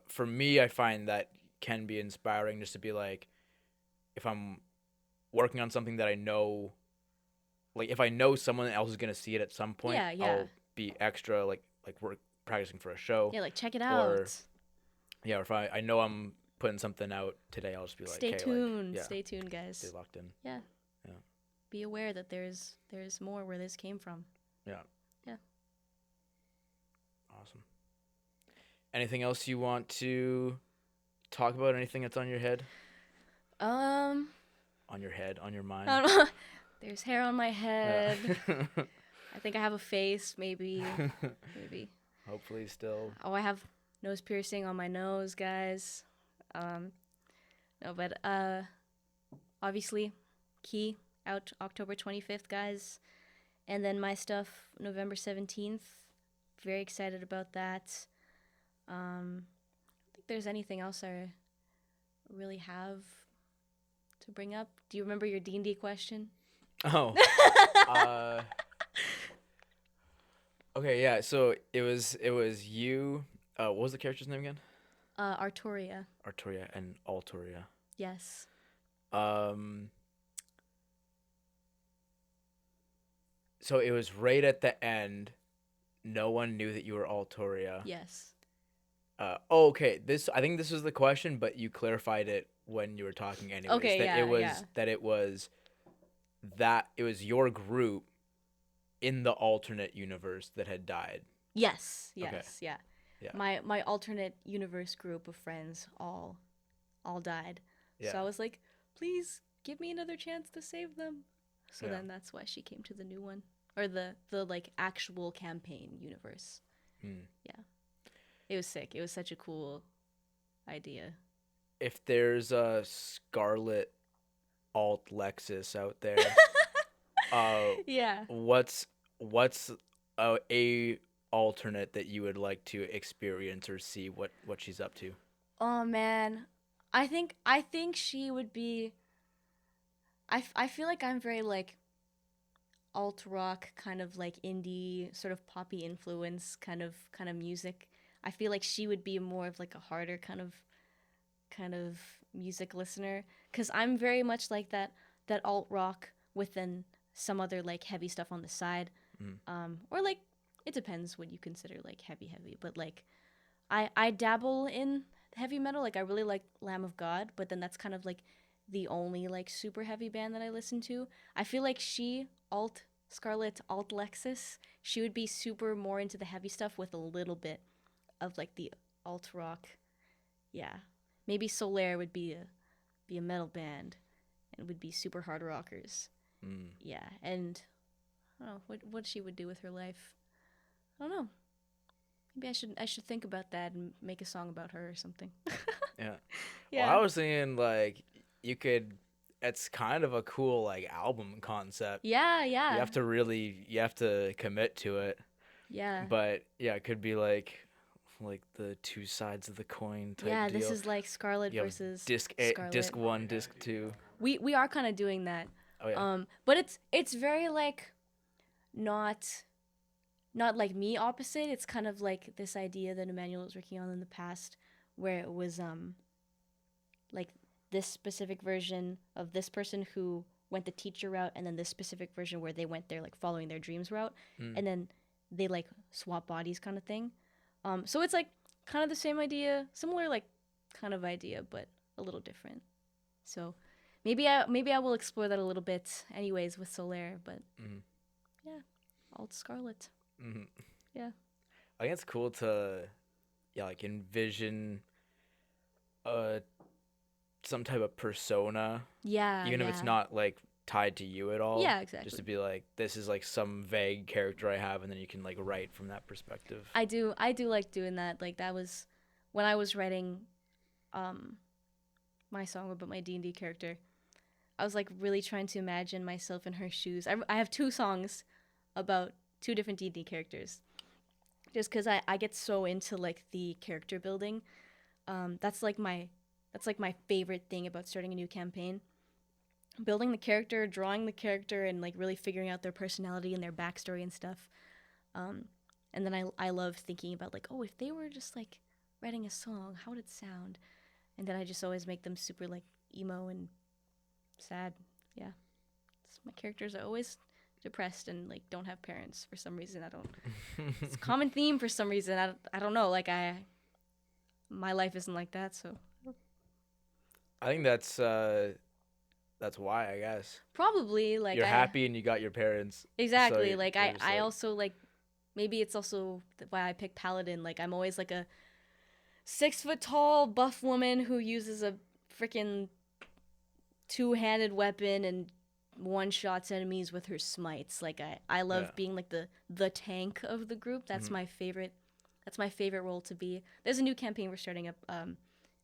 for me, I find that can be inspiring just to be like, if I'm working on something that I know, like if I know someone else is gonna see it at some point, Yeah. I'll be extra like practicing for a show. Yeah, like check it out. Or if I know I'm putting something out today, I'll just be like, stay hey, tuned. Like, Stay tuned, guys. Stay locked in. Yeah. Yeah. Be aware that there's more where this came from. Yeah. Yeah. Awesome. Anything else you want to talk about? Anything that's on your head? On your head, on your mind? I don't know. There's hair on my head. Yeah. I think I have a face, maybe. Maybe. Hopefully still. Oh, I have nose piercing on my nose, guys. No, but obviously, Key out October 25th, guys. And then my stuff November 17th. Very excited about that. I don't think there's anything else I really have to bring up. Do you remember your D&D question? Oh. Okay, yeah. So it was you. What was the character's name again? Artoria. Artoria and Altoria. Yes. So it was right at the end. No one knew that you were Altoria. Yes. Okay. I think this was the question, but you clarified it when you were talking anyways. Okay, that yeah, it was yeah. that it was your group in the alternate universe that had died. Yes. Yes. Okay. Yeah. Yeah. My alternate universe group of friends all died. Yeah. So I was like, please give me another chance to save them. So Yeah. then that's why she came to the new one, or the like actual campaign universe. Yeah. It was sick. It was such a cool idea. If there's a Scarlette Alexis out there, Yeah. what's a alternate that you would like to experience or see what she's up to? Oh man, I think she would be. I feel like I'm very like alt rock, kind of like indie, sort of poppy influence kind of music. I feel like she would be more of like a harder kind of music listener, because I'm very much like that alt rock with then some other like heavy stuff on the side. Or like, it depends what you consider like heavy, but like I dabble in heavy metal. Like I really like Lamb of God, but then that's kind of like the only like super heavy band that I listen to. I feel like Scarlette Alexis, she would be super more into the heavy stuff with a little bit of like the alt rock. Yeah. Maybe Solaire would be a metal band and would be super hard rockers. Yeah. And I don't know what she would do with her life. I don't know. Maybe I should think about that and make a song about her or something. Yeah. Yeah. Well, I was thinking like you could. It's kind of a cool like album concept. Yeah, yeah. You have to commit to it. Yeah. But yeah, it could be like the two sides of the coin type yeah, deal. this is like Scarlett You have versus disc Scarlett. 1, disc 2. We are kind of doing that. Oh yeah. But it's very like not like me opposite. It's kind of like this idea that Emmanuel was working on in the past, where it was like this specific version of this person who went the teacher route, and then this specific version where they went their like following their dreams route, and then they like swap bodies kind of thing. So it's like kind of the same idea, similar like kind of idea, but a little different. So maybe I will explore that a little bit anyways with Solaire, but yeah, alt Scarlett. Yeah. I think it's cool to like envision some type of persona. Yeah. Even if it's not like tied to you at all. Yeah, exactly. Just to be like, this is like some vague character I have, and then you can like write from that perspective. I do like doing that. Like that was when I was writing my song about my D&D character. I was like really trying to imagine myself in her shoes. I have 2 songs about 2 different D&D characters. Just because I get so into like the character building. That's like my favorite thing about starting a new campaign. Building the character, drawing the character, and like really figuring out their personality and their backstory and stuff. And then I love thinking about like, oh, if they were just like writing a song, how would it sound? And then I just always make them super like emo and sad. Yeah. My characters are always depressed and like don't have parents for some reason. I don't. It's a common theme for some reason. I don't know. Like my life isn't like that. So I think that's why, I guess. probably like you're happy and you got your parents. Exactly. So like I also like, maybe it's also why I picked paladin. Like I'm always like a 6 foot tall buff woman who uses a freaking 2-handed weapon and one-shots enemies with her smites. Like I love being like the tank of the group. That's my favorite. That's my favorite role to be. There's a new campaign we're starting up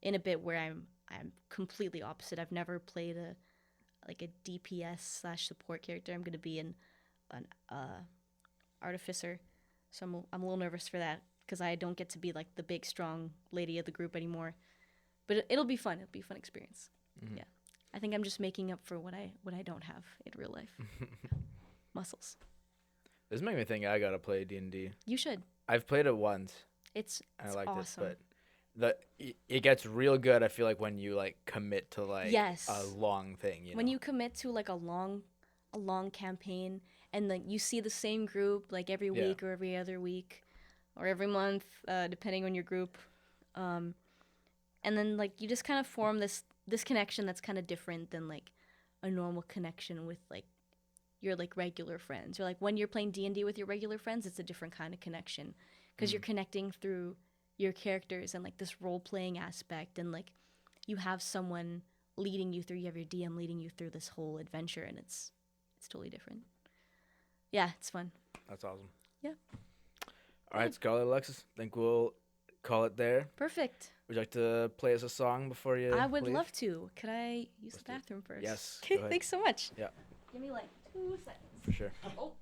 in a bit where I'm completely opposite. I've never played a DPS/support character. I'm gonna be an artificer, so I'm a little nervous for that because I don't get to be like the big strong lady of the group anymore. But it'll be fun. It'll be a fun experience. Yeah. I think I'm just making up for what I don't have in real life. Muscles. This makes me think I gotta play D&D. You should. I've played it once. It's I liked awesome. it, but it gets real good. I feel like when you like commit to like a long thing. When you commit to like a long campaign and like you see the same group like every week or every other week or every month, depending on your group, and then like you just kind of form this connection that's kind of different than like a normal connection with like your like regular friends. Or like when you're playing D&D with your regular friends, it's a different kind of connection because you're connecting through your characters and like this role playing aspect, and like you have someone leading you through. You have your DM leading you through this whole adventure, and it's totally different. Yeah, it's fun. That's awesome. Yeah. All right, Scarlette Alexis. I think we'll call it there. Perfect. Would you like to play us a song before you I would leave? love to. Could I use the bathroom first? Yes. Okay, thanks so much. Yeah. Give me like 2 seconds. For sure. Oh.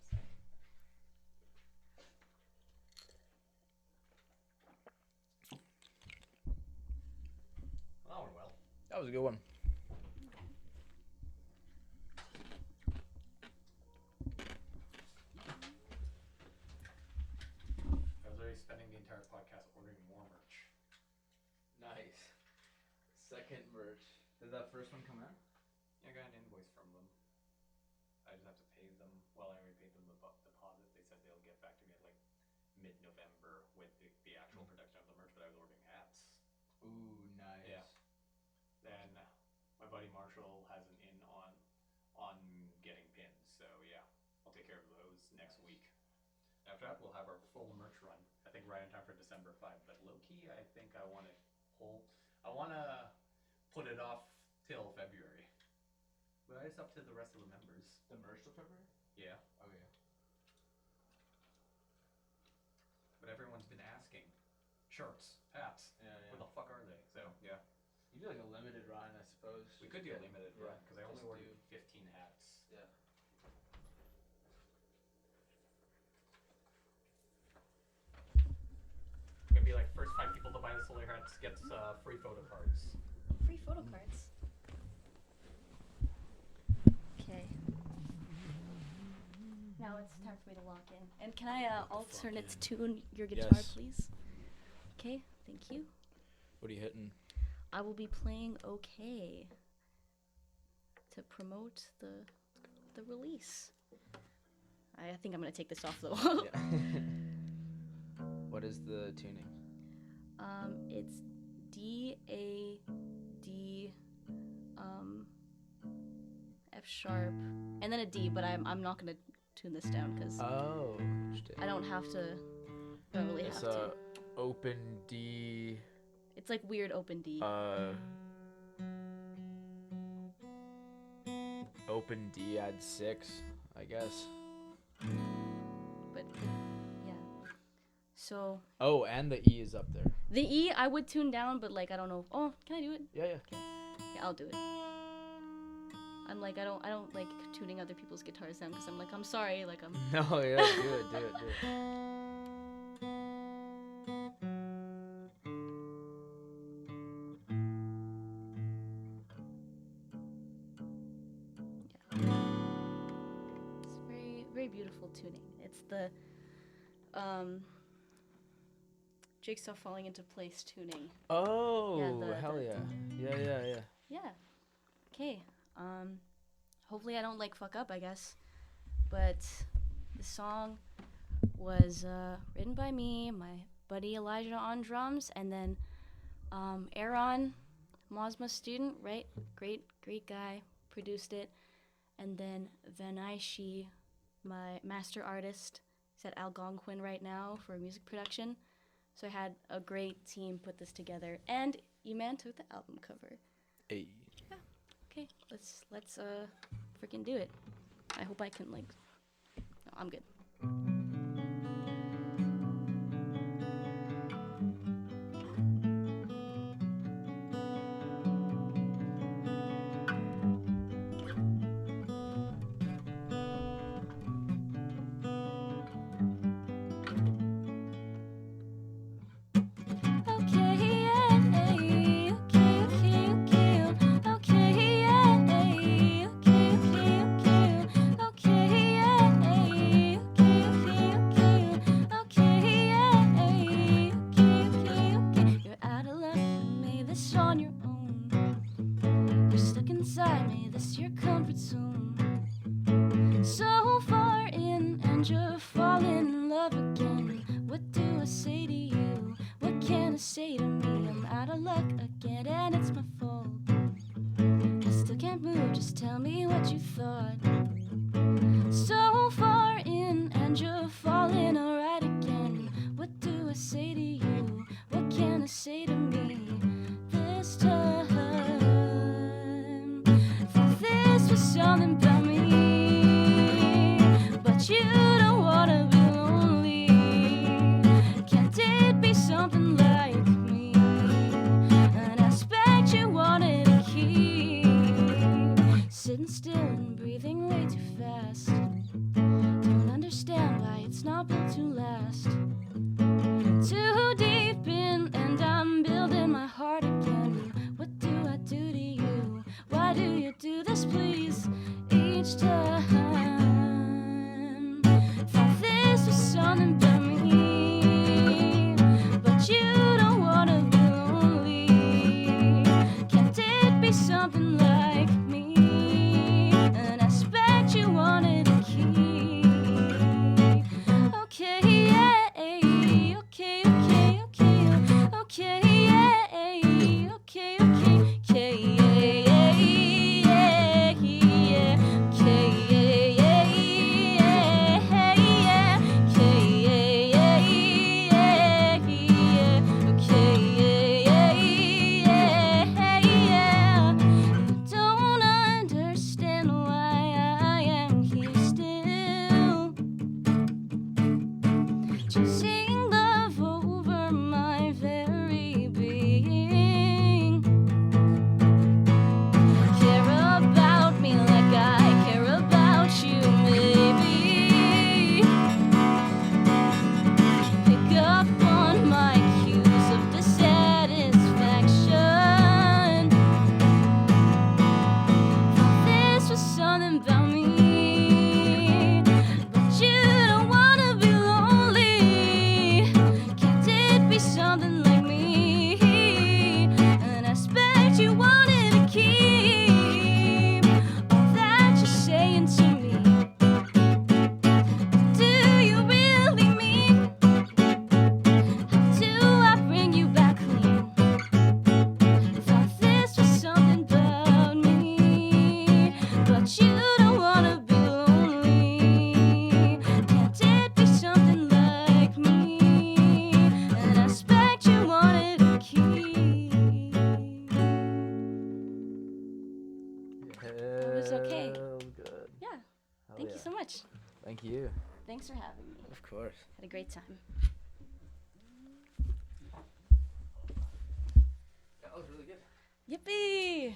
Oh, well. That was a good one. I was already spending the entire podcast ordering more merch. Nice. Second merch. Did that first one come out? Yeah, I got an invoice from them. I just have to pay them. Well, I already paid them the deposit. They said they'll get back to me at like mid-November with the actual production of the merch, but I was ordering hats. Ooh, nice. Yeah. Then my buddy Marshall has an in on getting pins, so yeah, I'll take care of those next week. After that, we'll have our full merch run. I think right in time for December 5. But low key, I think I want to put it off till February. But it's up to the rest of the members. The merch till February? Yeah. Okay. But everyone's been asking. Shirts, hats. Yeah. Where the fuck are they? So yeah. You do like a limited run, I suppose. We could do a limited run because I only Just ordered 15 hats. Yeah. It's gonna be like first 5 people to buy the Solaire hats gets free photo cards. Free photo cards. Okay. Now it's time for me to lock in. And can I alternate tune your guitar, Yes. please? Okay, thank you. What are you hitting? I will be playing OK to promote the release. I think I'm gonna take this off though. Yeah. What is the tuning? It's D A D F sharp and then a D, but I'm not gonna tune this down because Oh. I don't have to. I don't really have to. Open D. It's like weird open D. Open D add 6, I guess. But yeah. So. Oh, and the E is up there. The E I would tune down, but like I don't know. Oh, can I do it? Yeah. Okay, I'll do it. I'm like I don't like tuning other people's guitars down because I'm like I'm sorry, like I'm. No, yeah, do it. It's very, very beautiful tuning. It's the Jigsaw falling into place tuning. Oh, Yeah, hell yeah. Yeah. Yeah. Okay. Hopefully I don't like fuck up, I guess. but the song was written by me, my buddy Elijah on drums, and then Aaron, Mosma student, right? Great guy, produced it. And then Vanaishi, my master artist, is at Algonquin right now for music production. So I had a great team put this together. And Eman took the album cover. Hey. Yeah. Okay, let's freaking do it. I hope I can, like... No, I'm good. Say to me, I'm out of luck again, and it's my fault. I still can't move, just tell me what you thought. So far in, and you're falling alright again. What do I say to you? What can I say to me this time? Thought this was something about me, but you don't wanna be lonely. Can't it be something like sitting still and breathing way too fast? Don't understand why it's not built to last. Too deep in, and I'm building my heart again. What do I do to you? Why do you do this, please, each time? Thought this was something about me, but you don't wanna be lonely. Can't it be something like me? You wanted to keep. Okay, yeah, okay, okay, okay, okay, yeah, okay, okay, okay, yeah, yeah, yeah, okay, yeah, yeah, yeah, okay, yeah, yeah, okay, yeah, yeah. Don't understand why choosing love over my very being. Care about me like I care about you, maybe. Pick up on my cues of dissatisfaction. Thought this was something about me, but you don't wanna be lonely. Something like me, and I expect you wanted to keep all that you're saying to me. Do you really mean? How do I bring you back clean? Thought this was something about me, but you don't wanna be lonely. Can't it be something like me? And I expect you wanted to keep. It was okay. Good. Yeah. Hell Thank yeah. you so much. Thank you. Thanks for having me. Of course. Had a great time. That was really good. Yippee!